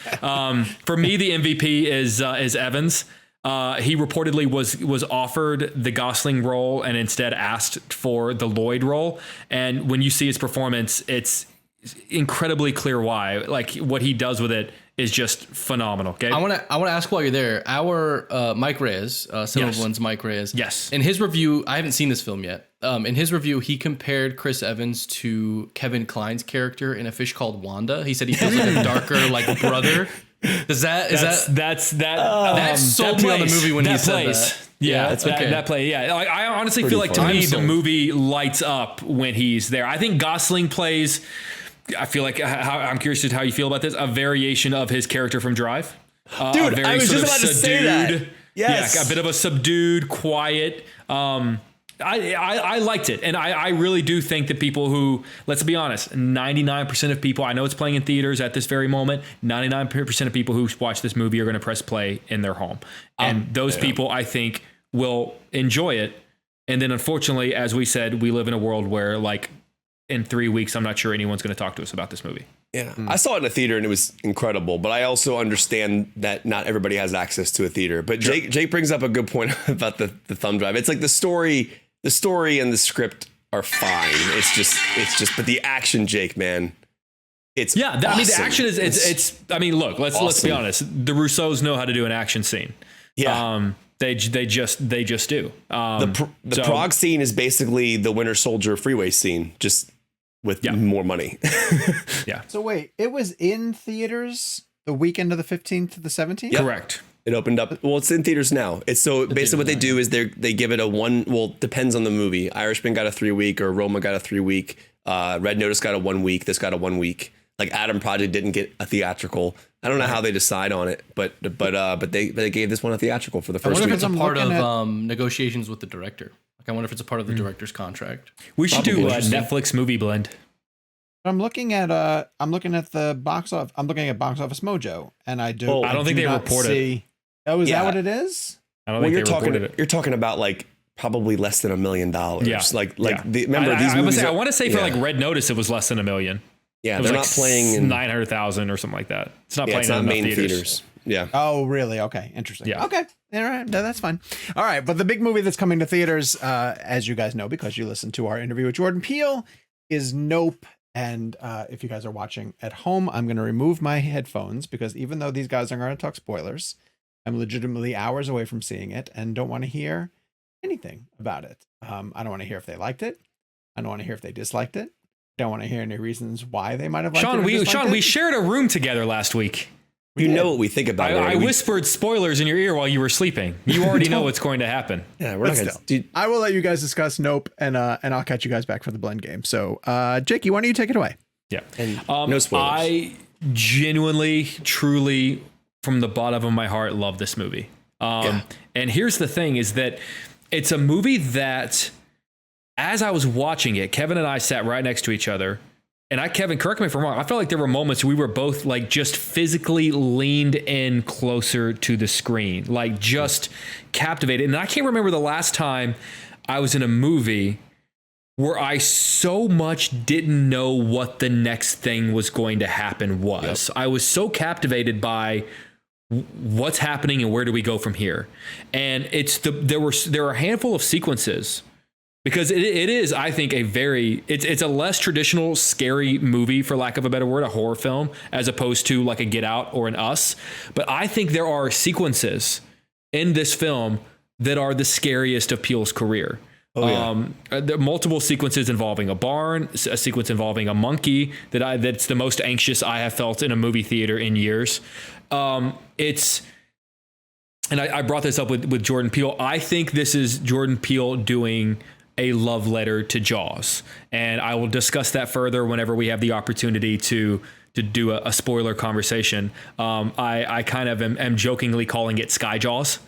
For me, the MVP is Evans. He reportedly was offered the Gosling role and instead asked for the Lloyd role. And when you see his performance, it's incredibly clear why. Like what he does with it is just phenomenal. Okay, I want to ask while you're there. Our Mike Reyes, Cinemablend's Mike Reyes. Yes. In his review, I haven't seen this film yet. In his review, he compared Chris Evans to Kevin Kline's character in A Fish Called Wanda. He said he feels like a darker like brother. That sold me on the movie when he said that. Yeah, that play. Yeah, I honestly feel like to me the movie lights up when he's there. I think Gosling plays I feel like I'm curious as to how you feel about this. A variation of his character from Drive. Dude, I was just about to say that. Yes. Yeah, a bit of a subdued, quiet. I liked it. And I really do think that people who, let's be honest, 99% of people, I know it's playing in theaters at this very moment, 99% of people who watch this movie are going to press play in their home. And those people, I think, will enjoy it. And then unfortunately, as we said, we live in a world where like in 3 weeks, I'm not sure anyone's going to talk to us about this movie. Yeah, I saw it in a theater and it was incredible, but I also understand that not everybody has access to a theater. But Jake brings up a good point about the thumb drive. It's like the story and the script are fine. It's just, but the action, Jake, man, it's awesome. I mean, the action is it's. I mean, look, let's be honest. The Russos know how to do an action scene. Yeah. They just do. The Prague scene is basically the Winter Soldier freeway scene, just with more money. Yeah. So wait, it was in theaters the weekend of the 15th to the 17th? Yep. Correct. It opened up. Well, it's in theaters now. It's so basically what they do is they give it a one. Well, depends on the movie. Irishman got a 3 week, or Roma got a 3 week. Red Notice got a 1 week. This got a 1 week. Like Adam Project didn't get a theatrical. I don't know how they decide on it, but they gave this one a theatrical for the first I wonder week. if it's a part of negotiations with the director. Like I wonder if it's a part of the director's contract. We should do a Netflix movie blend. I'm looking at the box office. I'm looking at Box Office Mojo, and I don't think they report it. Oh, is that what it is? I don't think they reported it. You're talking about like probably less than $1 million. Yeah. Remember these movies. I want to say for like Red Notice, it was less than $1 million. Yeah, they're not playing in 900,000 or something like that. It's not playing it's not in main theaters. Yeah. Oh, really? Okay, interesting. Yeah. Okay, all right, no, that's fine. All right, but the big movie that's coming to theaters, as you guys know, because you listened to our interview with Jordan Peele, is Nope. And if you guys are watching at home, I'm going to remove my headphones because even though these guys are going to talk spoilers, I'm legitimately hours away from seeing it and don't want to hear anything about it. I don't want to hear if they liked it. I don't want to hear if they disliked it. I don't want to hear any reasons why they might have liked it. Sean, we shared a room together last week. You know what we think about it. I whispered spoilers in your ear while you were sleeping. You already know what's going to happen. Yeah, we're not gonna, I will let you guys discuss Nope, and I'll catch you guys back for the blend game. So, Jakey, why don't you take it away? Yeah. And no spoilers. I genuinely, truly, from the bottom of my heart, love this movie. And here's the thing is that it's a movie that, as I was watching it, Kevin and I sat right next to each other. And Kevin, correct me if I'm wrong, I felt like there were moments we were both like just physically leaned in closer to the screen, like just captivated. And I can't remember the last time I was in a movie where I so much didn't know what the next thing was going to happen was. Yep. I was so captivated by what's happening and where do we go from here. And there are a handful of sequences. Because it is, I think, it's a less traditional scary movie, for lack of a better word, a horror film, as opposed to like a Get Out or an Us. But I think there are sequences in this film that are the scariest of Peele's career. There are multiple sequences involving a barn, a sequence involving a monkey that's the most anxious I have felt in a movie theater in years. And I brought this up with Jordan Peele. I think this is Jordan Peele doing a love letter to Jaws. And I will discuss that further whenever we have the opportunity to do a spoiler conversation. I kind of am jokingly calling it Sky Jaws.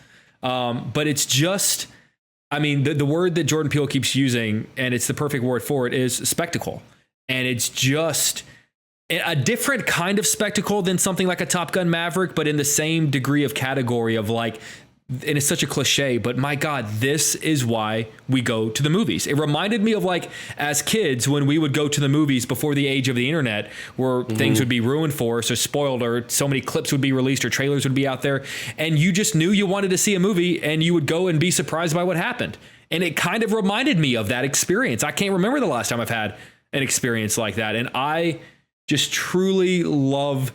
But it's just, I mean, the word that Jordan Peele keeps using, and it's the perfect word for it, is spectacle. And it's just a different kind of spectacle than something like a Top Gun Maverick, but in the same degree of category of like, and it's such a cliche, but my God, this is why we go to the movies. It reminded me of like as kids when we would go to the movies before the age of the internet, where things would be ruined for us or spoiled, or so many clips would be released or trailers would be out there. And you just knew you wanted to see a movie and you would go and be surprised by what happened. And it kind of reminded me of that experience. I can't remember the last time I've had an experience like that. And I just truly love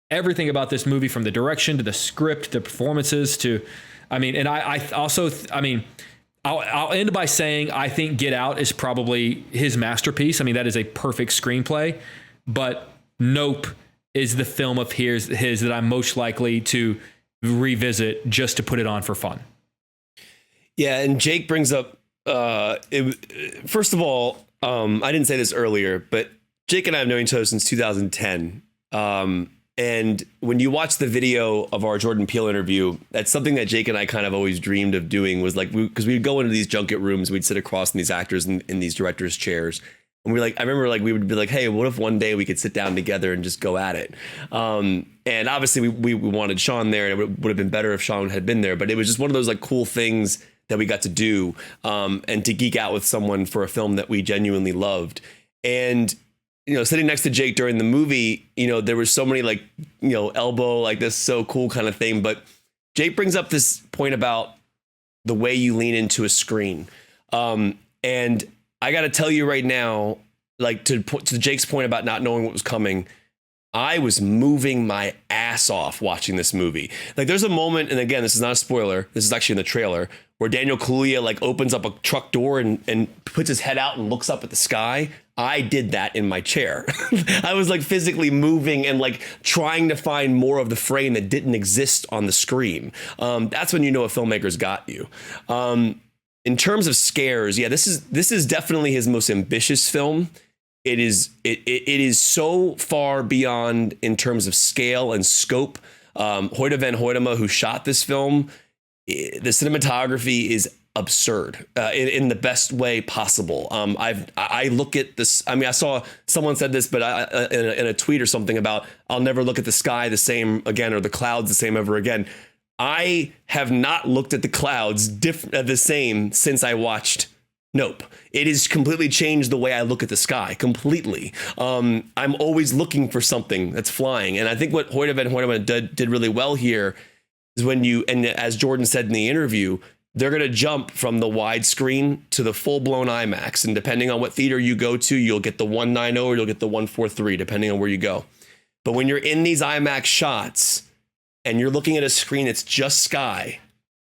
everything about this movie, from the direction to the script, the performances to, I mean, and I also, I mean, I'll end by saying I think Get Out is probably his masterpiece. I mean, that is a perfect screenplay, but Nope is the film of his that I'm most likely to revisit just to put it on for fun. Yeah, and Jake brings up, first of all, I didn't say this earlier, but Jake and I have known each other since 2010. And when you watch the video of our Jordan Peele interview, that's something that Jake and I kind of always dreamed of doing, was like, because we'd go into these junket rooms, we'd sit across from these actors in these directors' chairs. And I remember like, we would be like, hey, what if one day we could sit down together and just go at it? And obviously we wanted Sean there, and it would have been better if Sean had been there, but it was just one of those like cool things that we got to do, and to geek out with someone for a film that we genuinely loved. And sitting next to Jake during the movie, there was so many like, elbow, like this so cool kind of thing. But Jake brings up this point about the way you lean into a screen. And I got to tell you right now, like to Jake's point about not knowing what was coming, I was moving my ass off watching this movie. Like there's a moment, and again, this is not a spoiler, this is actually in the trailer, where Daniel Kaluuya like opens up a truck door and puts his head out and looks up at the sky. I did that in my chair. I was like physically moving and like trying to find more of the frame that didn't exist on the screen. That's when you know a filmmaker's got you. In terms of scares, yeah, this is definitely his most ambitious film. It is so far beyond in terms of scale and scope. Hoyte van Hoytema, who shot this film, the cinematography is absurd in the best way possible. I look at this. I mean, I saw someone said this, but in a tweet or something about I'll never look at the sky the same again, or the clouds the same ever again. I have not looked at the clouds the same since I watched Nope. It has completely changed the way I look at the sky completely. I'm always looking for something that's flying. And I think what Hoyte van Hoytema did really well here is when and as Jordan said in the interview, they're going to jump from the widescreen to the full blown IMAX. And depending on what theater you go to, you'll get the 190 or you'll get the 143, depending on where you go. But when you're in these IMAX shots and you're looking at a screen that's just sky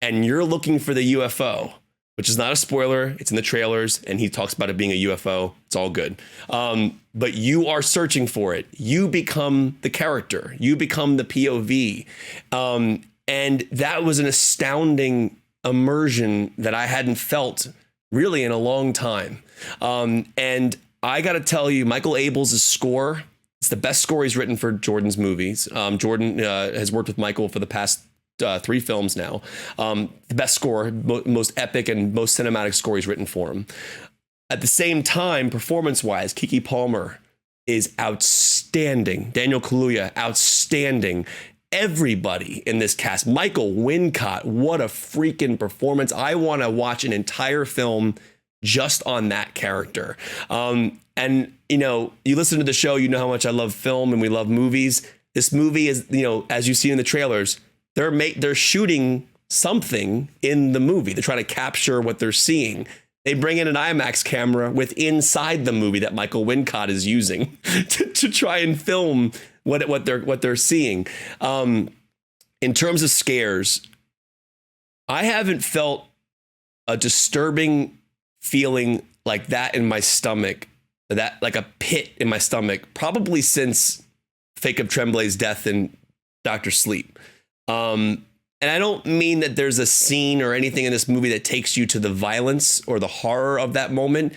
and you're looking for the UFO, which is not a spoiler, it's in the trailers, and he talks about it being a UFO. It's all good. But you are searching for it. You become the character. You become the POV. And that was an astounding immersion that I hadn't felt really in a long time. And I got to tell you, Michael Abels' score, it's the best score he's written for Jordan's movies. Jordan has worked with Michael for the past 3 films now. The best score, most epic and most cinematic score he's written for him. At the same time, performance-wise, Keke Palmer is outstanding. Daniel Kaluuya, outstanding. Everybody in this cast. Michael Wincott, what a freaking performance. I want to watch an entire film just on that character. And, you listen to the show, you know how much I love film and we love movies. This movie is, as you see in the trailers, they're shooting something in the movie. They're trying to capture what they're seeing. They bring in an IMAX camera with inside the movie that Michael Wincott is using to try and film what they're seeing. In terms of scares, I haven't felt a disturbing feeling like that in my stomach, that like a pit in my stomach, probably since Jacob Tremblay's death in Dr. Sleep. And I don't mean that there's a scene or anything in this movie that takes you to the violence or the horror of that moment.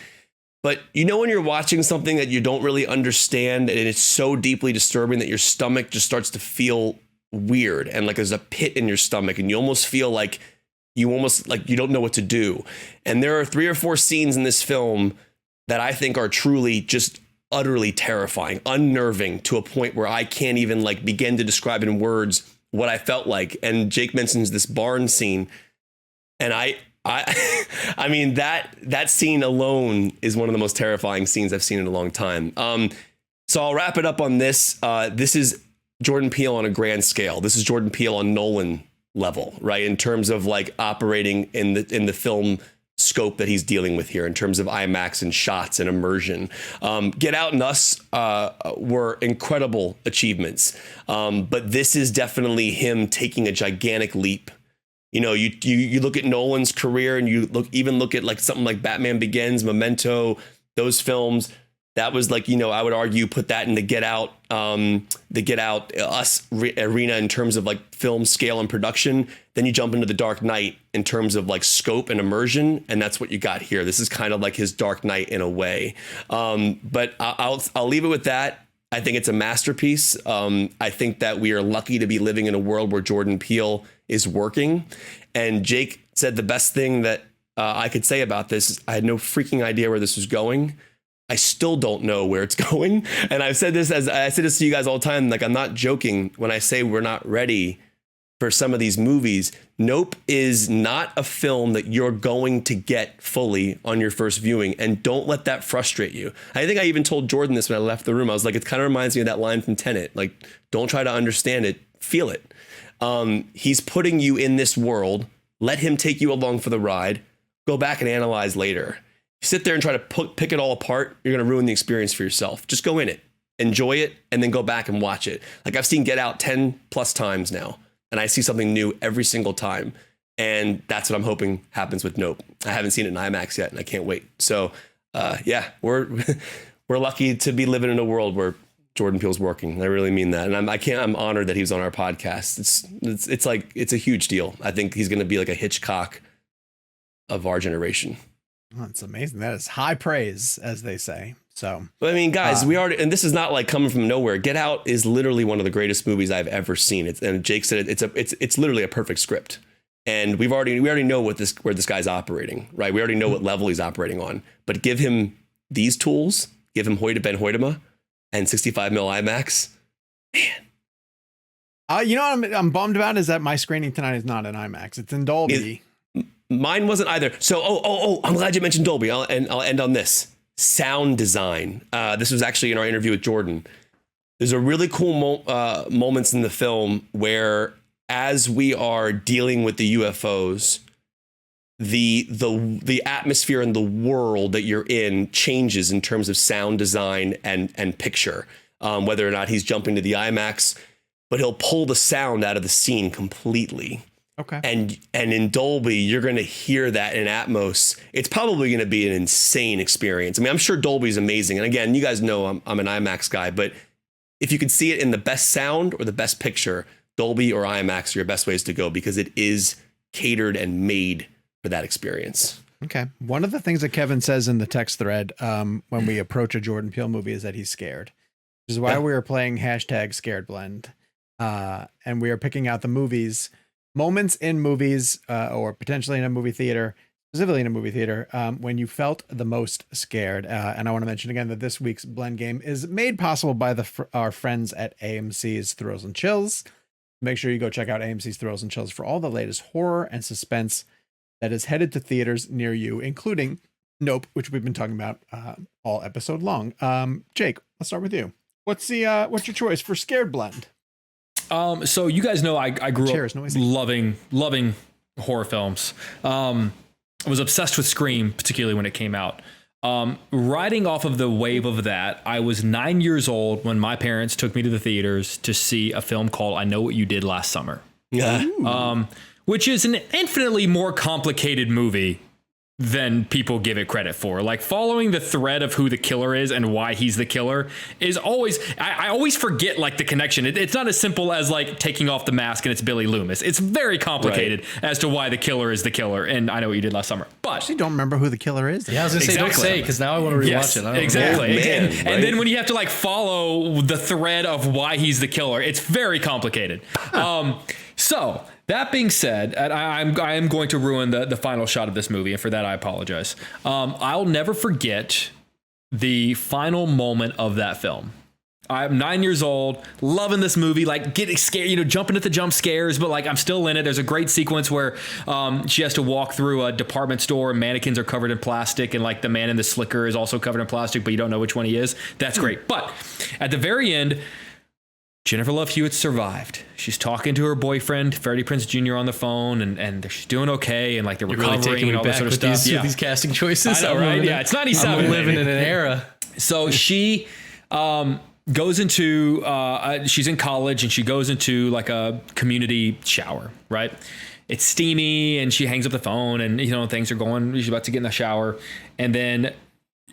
But when you're watching something that you don't really understand and it's so deeply disturbing that your stomach just starts to feel weird and like there's a pit in your stomach and you almost feel like you don't know what to do. And there are 3 or 4 scenes in this film that I think are truly just utterly terrifying, unnerving to a point where I can't even like begin to describe in words what I felt like. And Jake mentions this barn scene, and I mean that scene alone is one of the most terrifying scenes I've seen in a long time. So I'll wrap it up on this. This is Jordan Peele on a grand scale. This is Jordan Peele on Nolan level, right? In terms of like operating in the film scope that he's dealing with here in terms of IMAX and shots and immersion. Get Out and Us were incredible achievements. But this is definitely him taking a gigantic leap. You look at Nolan's career and you look at like something like Batman Begins, Memento, those films. That was like, I would argue put that in the Get Out arena in terms of like film scale and production. Then you jump into the Dark Knight in terms of like scope and immersion, and that's what you got here. This is kind of like his Dark Knight in a way. But I'll leave it with that. I think it's a masterpiece. I think that we are lucky to be living in a world where Jordan Peele is working. And Jake said the best thing that I could say about this is I had no freaking idea where this was going. I still don't know where it's going. And I said this to you guys all the time. Like, I'm not joking when I say we're not ready for some of these movies. Nope is not a film that you're going to get fully on your first viewing. And don't let that frustrate you. I think I even told Jordan this when I left the room. I was like, it kind of reminds me of that line from Tenet. Like, don't try to understand it, feel it. He's putting you in this world. Let him take you along for the ride. Go back and analyze later. You sit there and try to pick it all apart, you're going to ruin the experience for yourself. Just go in it, enjoy it, and then go back and watch it. Like, I've seen Get Out 10 plus times now, and I see something new every single time. And that's what I'm hoping happens with Nope. I haven't seen it in IMAX yet, and I can't wait. So, yeah, we're lucky to be living in a world where Jordan Peele's working. I really mean that. And I'm honored that he was on our podcast. It's a huge deal. I think he's going to be like a Hitchcock of our generation. Oh, that's amazing. That is high praise, as they say. So, I mean, guys, and this is not like coming from nowhere. Get Out is literally one of the greatest movies I've ever seen. And Jake said it's literally a perfect script. And we already know where this guy's operating, right? We already know what level he's operating on. But give him these tools, give him Hoyte van Hoytema and 65mm IMAX. Man. You know what I'm bummed about is that my screening tonight is not in IMAX. It's in Dolby. Mine wasn't either. So, I'm glad you mentioned Dolby. I'll end on this. Sound design. This was actually in our interview with Jordan. There's a really cool moments in the film where, as we are dealing with the UFOs, the atmosphere and the world that you're in changes in terms of sound design and picture. Whether or not he's jumping to the IMAX, but he'll pull the sound out of the scene completely. Okay. And in Dolby, you're going to hear that in Atmos. It's probably going to be an insane experience. I mean, I'm sure Dolby's amazing. And again, you guys know I'm an IMAX guy, but if you could see it in the best sound or the best picture, Dolby or IMAX are your best ways to go because it is catered and made for that experience. Okay. One of the things that Kevin says in the text thread when we approach a Jordan Peele movie is that he's scared, which is why we are playing #ScaredBlend. And we are picking out the moments in movies or potentially in a movie theater, specifically in a movie theater, when you felt the most scared. And I want to mention again that this week's blend game is made possible by our friends at AMC's Thrills and Chills. Make sure you go check out AMC's Thrills and Chills for all the latest horror and suspense that is headed to theaters near you, including Nope, which we've been talking about all episode long. Jake, let's start with you. What's your choice for ScaredBlend? So you guys know I grew up loving horror films. I was obsessed with Scream, particularly when it came out. Riding off of the wave of that, I was 9 years old when my parents took me to the theaters to see a film called I Know What You Did Last Summer. Yeah. Which is an infinitely more complicated movie than people give it credit for. Like, following the thread of who the killer is and why he's the killer is always, I always forget like the connection. It's not as simple as like taking off the mask and it's Billy Loomis. It's very complicated as to why the killer is the killer. And I Know What You Did Last Summer. But I actually don't remember who the killer is. Yeah, I was gonna say, don't say, because now I want to rewatch it. I don't Exactly. know. Man, and then when you have to like follow the thread of why he's the killer, it's very complicated. So that being said, and I am going to ruin the final shot of this movie, and for that I apologize. I'll never forget the final moment of that film. I'm 9 years old, loving this movie, like getting scared, jumping at the jump scares, but like I'm still in it. There's a great sequence where she has to walk through a department store and mannequins are covered in plastic, and like the man in the slicker is also covered in plastic, but you don't know which one he is. That's great. But at the very end, Jennifer Love Hewitt survived. She's talking to her boyfriend, Freddie Prinze Jr. on the phone, and she's doing okay, and like they're recovering and all that sort of stuff. These casting choices. I know, right? Yeah, it's 97. I'm living in an era. So she goes into, she's in college, and she goes into like a community shower, right? It's steamy, and she hangs up the phone, and things are going, she's about to get in the shower, and then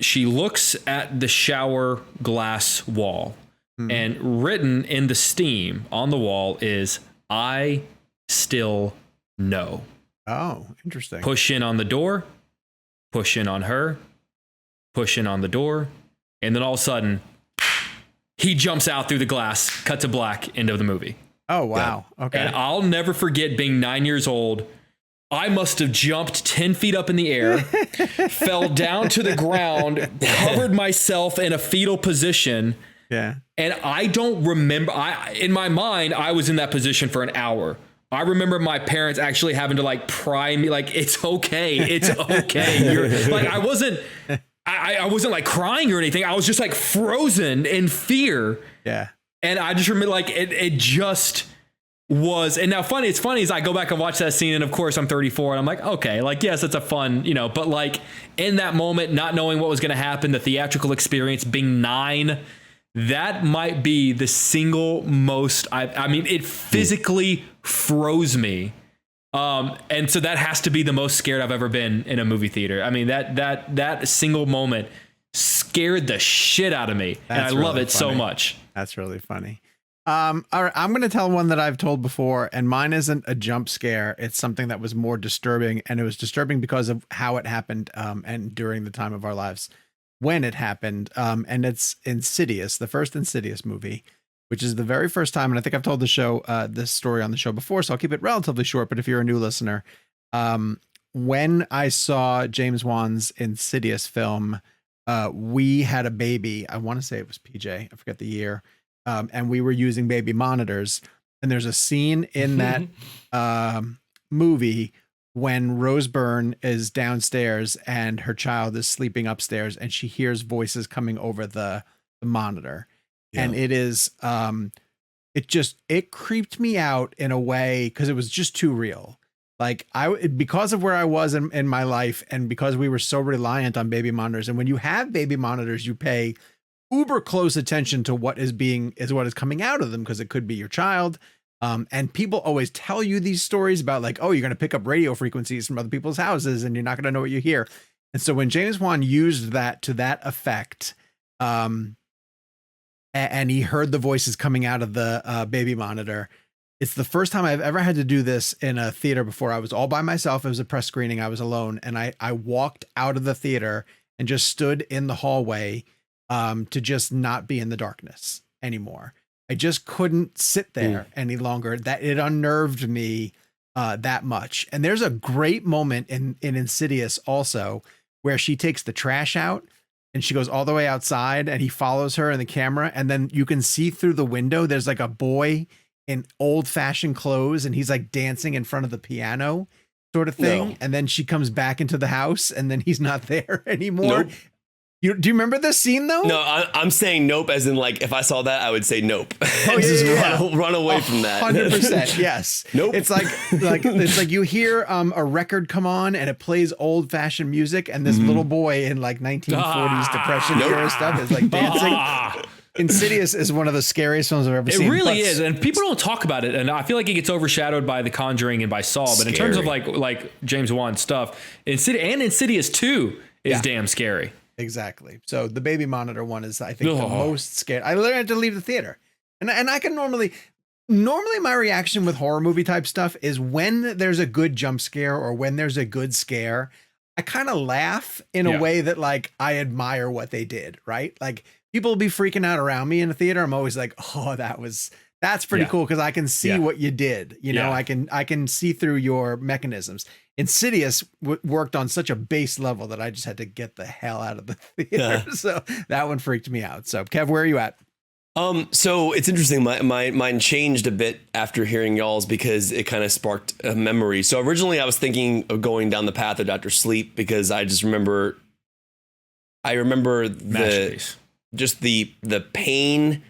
she looks at the shower glass wall, and written in the steam on the wall is, "I still know." Oh, interesting. Push in on the door, push in on her, push in on the door, and then all of a sudden, he jumps out through the glass, cut to black, end of the movie. Oh, wow. Okay. And I'll never forget being 9 years old. I must have jumped 10 feet up in the air, fell down to the ground, covered myself in a fetal position. Yeah. And I don't remember, in my mind, I was in that position for an hour. I remember my parents actually having to like pry me, like, it's okay. It's okay. You're like, I wasn't like crying or anything. I was just like frozen in fear. Yeah. And I just remember like, it just was. And now it's funny as I go back and watch that scene. And of course I'm 34 and I'm like, okay, like, yes, it's a fun, but like in that moment, not knowing what was going to happen, the theatrical experience, being 9, that might be the single most, I mean, it physically froze me. And so that has to be the most scared I've ever been in a movie theater. I mean, that single moment scared the shit out of me. And I love it so much. That's really funny. All right, I'm going to tell one that I've told before, and mine isn't a jump scare. It's something that was more disturbing, and it was disturbing because of how it happened, and during the time of our lives when it happened. And it's Insidious, the first Insidious movie, which is the very first time. And I think I've told this story on the show before, so I'll keep it relatively short. But if you're a new listener, when I saw James Wan's Insidious film, we had a baby. I want to say it was PJ. I forget the year. And we were using baby monitors. And there's a scene in that movie when Rose Byrne is downstairs and her child is sleeping upstairs, and she hears voices coming over the monitor. Yeah. And it is, it creeped me out in a way because it was just too real. Like because of where I was in my life, and because we were so reliant on baby monitors. And when you have baby monitors, you pay uber close attention to what is coming out of them, because it could be your child. And people always tell you these stories about like, oh, you're going to pick up radio frequencies from other people's houses and you're not going to know what you hear. And so when James Wan used that to that effect, and he heard the voices coming out of the baby monitor, it's the first time I've ever had to do this in a theater before. I was all by myself. It was a press screening. I was alone. And I walked out of the theater and just stood in the hallway to just not be in the darkness anymore. I just couldn't sit there any longer. That it unnerved me that much. And there's a great moment in Insidious also where she takes the trash out and she goes all the way outside and he follows her in the camera. And then you can see through the window, there's like a boy in old fashioned clothes and he's like dancing in front of the piano sort of thing. No. And then she comes back into the house and then he's not there anymore. Nope. Do you remember this scene though? No, I'm saying nope, as in like if I saw that, I would say nope. Oh, yeah, run away from that. 100%. Yes. Nope. It's like you hear a record come on and it plays old fashioned music, and this little boy in like 1940s Depression era stuff is like dancing. Insidious is one of the scariest films I've ever seen. It really is, and people don't talk about it, and I feel like it gets overshadowed by The Conjuring and by Saw. But in terms of like James Wan stuff, Insidious 2 is damn scary. Exactly. So the baby monitor one is, I think, the most scary. I literally had to leave the theater, and I can normally my reaction with horror movie type stuff is when there's a good jump scare or when there's a good scare, I kind of laugh in a way that like I admire what they did. Right? Like people will be freaking out around me in a theater. I'm always like, oh, that's pretty cool because I can see what you did. You know, I can see through your mechanisms. Insidious worked on such a base level that I just had to get the hell out of the theater. So that one freaked me out. So Kev, where are you at? So it's interesting. Mine changed a bit after hearing y'all's because it kind of sparked a memory. So originally I was thinking of going down the path of Dr. Sleep because I just remember. the pain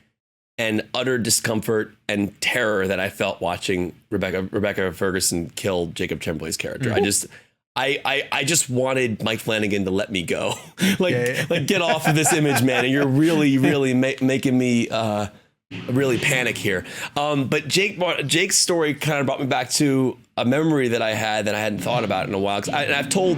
and utter discomfort and terror that I felt watching Rebecca Ferguson kill Jacob Tremblay's character. Mm-hmm. I just wanted Mike Flanagan to let me go, like get off of this image, man. And you're really making me really panic here. But Jake's story kind of brought me back to a memory that I had that I hadn't thought about in a while. 'Cause I've told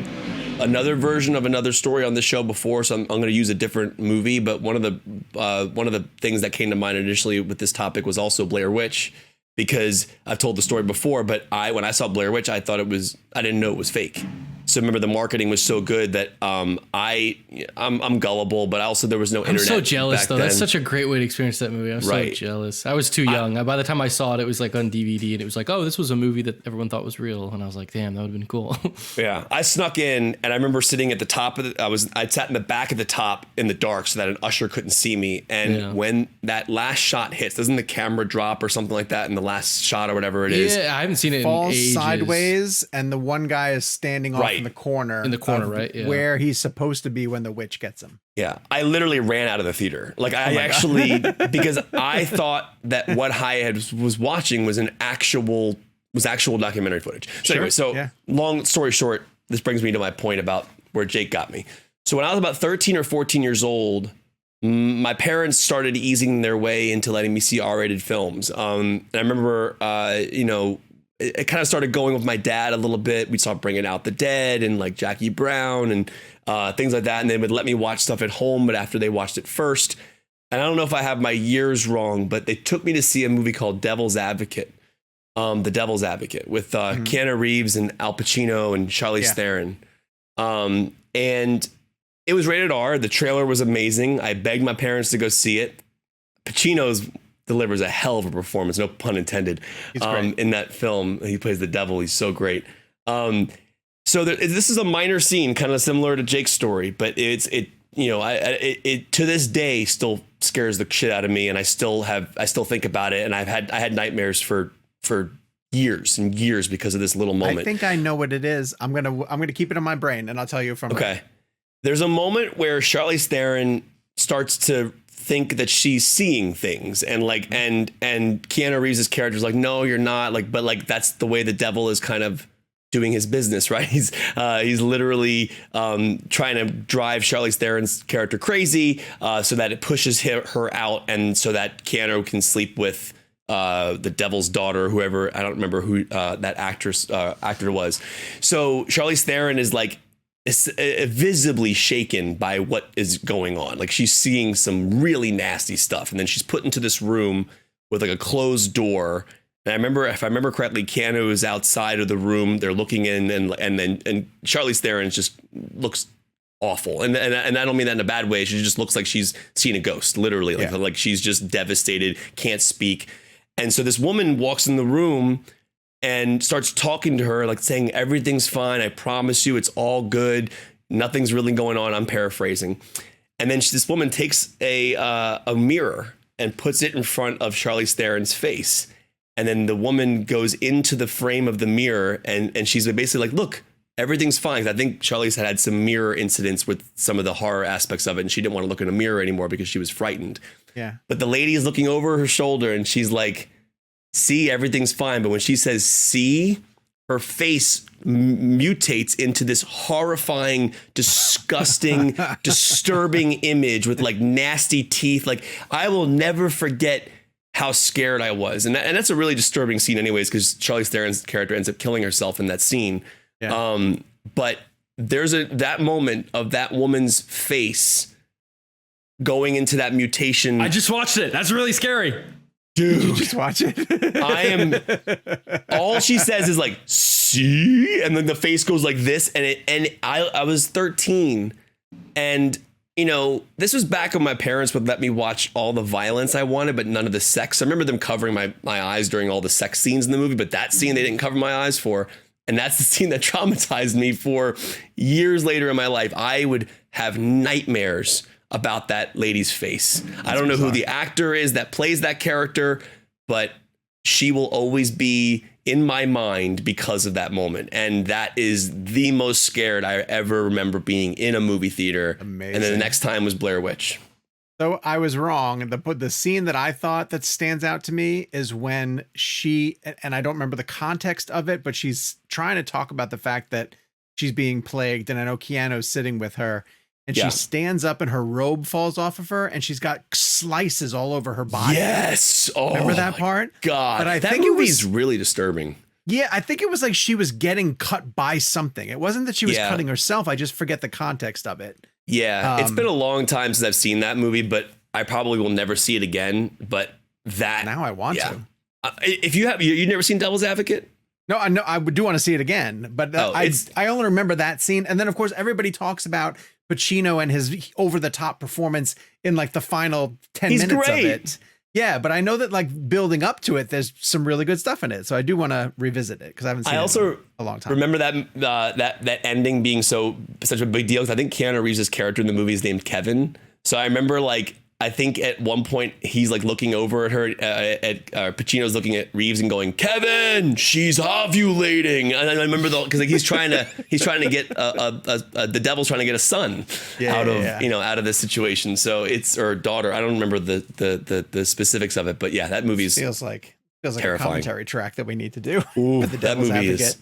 another version of another story on the show before, so I'm going to use a different movie. But one of the things that came to mind initially with this topic was also Blair Witch, because I've told the story before. But when I saw Blair Witch, I didn't know it was fake. So remember, the marketing was so good that I'm gullible, but also there was no internet. I'm so jealous though. Then. That's such a great way to experience that movie. I'm so jealous. I was too young. By the time I saw it, it was like on DVD, and it was like, oh, this was a movie that everyone thought was real, and I was like, damn, that would have been cool. Yeah, I snuck in, and I remember sitting at the top of I sat in the back of the top in the dark so that an usher couldn't see me. And when that last shot hits, doesn't the camera drop or something like that in the last shot or whatever it is? Yeah, I haven't seen it falls in ages. sideways, and the one guy is standing off in the corner. In the corner, right? Yeah. Where he's supposed to be when the witch gets him. Yeah, I literally ran out of the theater. Like because I thought that what I was watching was actual documentary footage. So anyway, long story short, this brings me to my point about where Jake got me. So when I was about 13 or 14 years old, my parents started easing their way into letting me see R-rated films. And I remember, it kind of started going with my dad a little bit. We saw Bringing Out the Dead and like Jackie Brown and things like that. And they would let me watch stuff at home, but after they watched it first. And I don't know if I have my years wrong, but they took me to see a movie called Devil's Advocate. The Devil's Advocate with Keanu Reeves and Al Pacino and Charlize Theron. And it was rated R. The trailer was amazing. I begged my parents to go see it. Pacino's delivers a hell of a performance, no pun intended, in that film. He plays the devil. He's so great. So this is a minor scene, kind of similar to Jake's story, but it to this day still scares the shit out of me, and I still think about it, and I had nightmares for years and years because of this little moment. I think I know what it is. I'm gonna keep it in my brain, and I'll tell you from. Okay, there's a moment where Charlize Theron starts to think that she's seeing things, and Keanu Reeves' character is like, no, you're not, but that's the way the devil is kind of doing his business, right? He's literally trying to drive Charlize Theron's character crazy so that it pushes her out, and so that Keanu can sleep with the devil's daughter, whoever, I don't remember who that actor was. So Charlize Theron is visibly shaken by what is going on. Like, she's seeing some really nasty stuff, and then she's put into this room with a closed door. And if I remember correctly, Keanu is outside of the room. They're looking in, and Charlize Theron just looks awful. And I don't mean that in a bad way. She just looks like she's seen a ghost, literally. Like she's just devastated, can't speak. And so this woman walks in the room and starts talking to her, like saying, everything's fine. I promise you, it's all good. Nothing's really going on. I'm paraphrasing. And then this woman takes a mirror and puts it in front of Charlize Theron's face. And then the woman goes into the frame of the mirror, and she's basically like, look, everything's fine. I think Charlize had some mirror incidents with some of the horror aspects of it, and she didn't want to look in a mirror anymore because she was frightened. Yeah. But the lady is looking over her shoulder, and she's like, see, everything's fine. But when she says see, her face mutates into this horrifying, disgusting, disturbing image with nasty teeth. Like, I will never forget how scared I was. And that's a really disturbing scene anyways, because Charlize Theron's character ends up killing herself in that scene. Yeah. But there's that moment of that woman's face going into that mutation. I just watched it. That's really scary. Dude, did you just watch it? All she says is like, see? And then the face goes like this. And I was 13, and this was back when my parents would let me watch all the violence I wanted, but none of the sex. I remember them covering my eyes during all the sex scenes in the movie, but that scene they didn't cover my eyes for. And that's the scene that traumatized me for years later in my life. I would have nightmares about that lady's face. I don't know who the actor is that plays that character, but she will always be in my mind because of that moment. And that is the most scared I ever remember being in a movie theater. Amazing. And then the next time was Blair Witch. So I was wrong. The scene that I thought that stands out to me is when she, and I don't remember the context of it, but she's trying to talk about the fact that she's being plagued. And I know Keanu's sitting with her, and she stands up and her robe falls off of her, and she's got slices all over her body. Yes. Oh, remember that part? God. But I that think movie's really disturbing. Yeah, I think it was like she was getting cut by something. It wasn't that she was cutting herself. I just forget the context of it. Yeah, it's been a long time since I've seen that movie, but I probably will never see it again. But that now I want to. If you've never seen Devil's Advocate? No, I know I do want to see it again, but I only remember that scene. And then of course everybody talks about Pacino and his over the top performance in like the final 10 minutes of it. Yeah, but I know that like building up to it, there's some really good stuff in it. So I do want to revisit it because I haven't seen it in a long time. Remember that ending being such a big deal because I think Keanu Reeves' character in the movie is named Kevin. So I remember like I think at one point he's like looking over at her, Pacino's looking at Reeves and going, "Kevin, she's ovulating." And I remember because like, he's trying to get the devil's trying to get a son out of this situation. So or daughter. I don't remember the specifics of it, but yeah, that movie feels like terrifying. A commentary track that we need to do. Ooh, with the Devil's Advocate.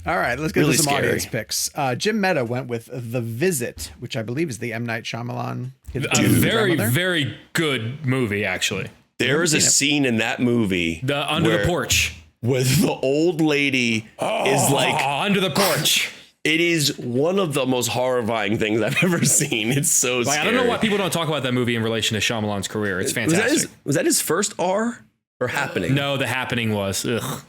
All right, let's get really to some scary. audience picks. Jim Meta went with The Visit, which I believe is the M. Night Shyamalan. A very, very good movie, actually. There is a scene in that movie under the porch with the old lady is like under the porch. It is one of the most horrifying things I've ever seen. It's so scary. I don't know why people don't talk about that movie in relation to Shyamalan's career. It's fantastic. Was that his first R or Happening? No, The Happening was. Ugh.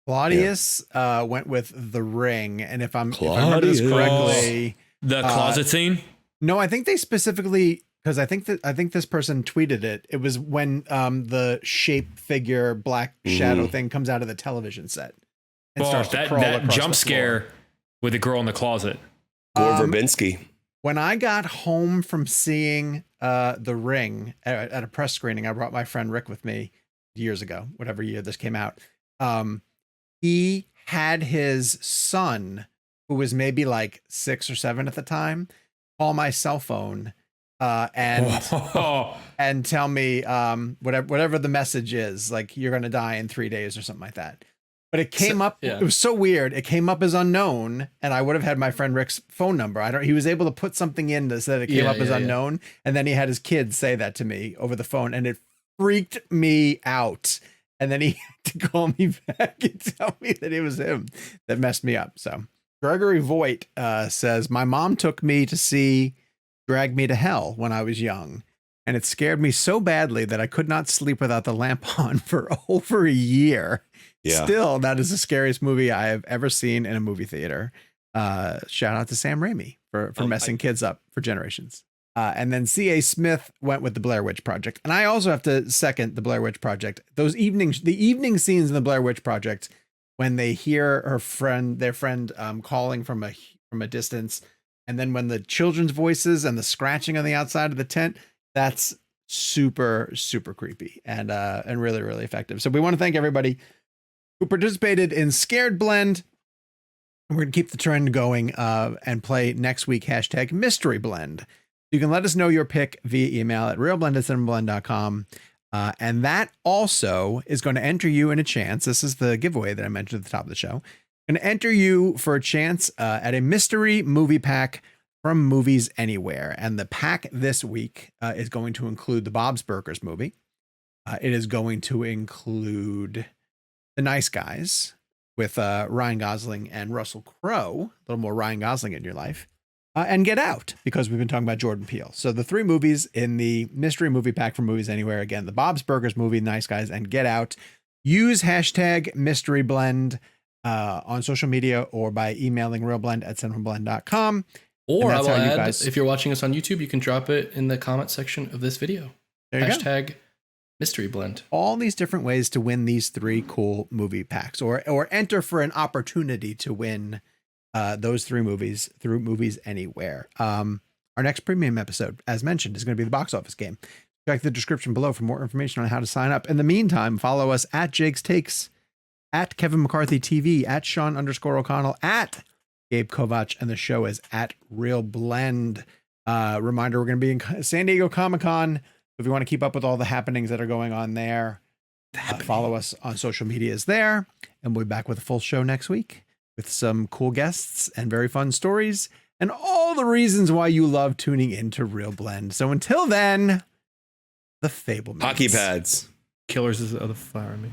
Claudius went with The Ring, and if I remember this correctly, the closet scene. No, I think they specifically because I think this person tweeted it. It was when the shape figure black shadow thing comes out of the television set and starts to crawl that across jump the scare floor. with the girl in the closet. Gore Verbinski. When I got home from seeing The Ring at a press screening, I brought my friend Rick with me years ago, whatever year this came out. He had his son, who was maybe like 6 or 7 at the time, call my cell phone and tell me whatever the message is, like you're going to die in 3 days or something like that. But it came up. It was so weird. It came up as unknown, and I would have had my friend Rick's phone number. He was able to put something in that said it came up as unknown, and then he had his kids say that to me over the phone, and it freaked me out. And then he had to call me back and tell me that it was him that messed me up. So Gregory Voigt says, my mom took me to see Drag Me to Hell when I was young, and it scared me so badly that I could not sleep without the lamp on for over a year. Yeah. Still, that is the scariest movie I have ever seen in a movie theater. Shout out to Sam Raimi for messing kids up for generations. And then C.A. Smith went with the Blair Witch Project. And I also have to second the Blair Witch Project. The evening scenes in the Blair Witch Project, when they hear their friend calling from a distance, and then when the children's voices and the scratching on the outside of the tent, that's super, super creepy and really, really effective. So we want to thank everybody who participated in ScaredBlend. We're going to keep the trend going and play next week #MysteryBlend. You can let us know your pick via email at realblend@cinematographer.com. And that also is going to enter you in a chance. This is the giveaway that I mentioned at the top of the show. Going to enter you for a chance at a mystery movie pack from Movies Anywhere. And the pack this week is going to include the Bob's Burgers movie. It is going to include The Nice Guys with Ryan Gosling and Russell Crowe. A little more Ryan Gosling in your life. And Get Out, because we've been talking about Jordan Peele. So the 3 movies in the mystery movie pack from Movies Anywhere. Again, the Bob's Burgers movie, Nice Guys, and Get Out. Use #MysteryBlend on social media or by emailing realblend@cinemablend.com. Or I will add, if you're watching us on YouTube, you can drop it in the comment section of this video. There you go. #MysteryBlend. All these different ways to win these 3 cool movie packs or enter for an opportunity to win those 3 movies through Movies Anywhere. Our next premium episode, as mentioned, is going to be the box office game. Check the description below for more information on how to sign up. In the meantime, follow us at Jake's Takes, at Kevin McCarthy TV, at Sean_O'Connell, at Gabe Kovac, and the show is at Real Blend. Reminder, we're going to be in San Diego Comic-Con. If you want to keep up with all the happenings that are going on there, follow us on social medias there, and we'll be back with a full show next week with some cool guests and very fun stories and all the reasons why you love tuning into Real Blend. So until then, the Fablemans. Hockey pads. Killers is the other flower in me.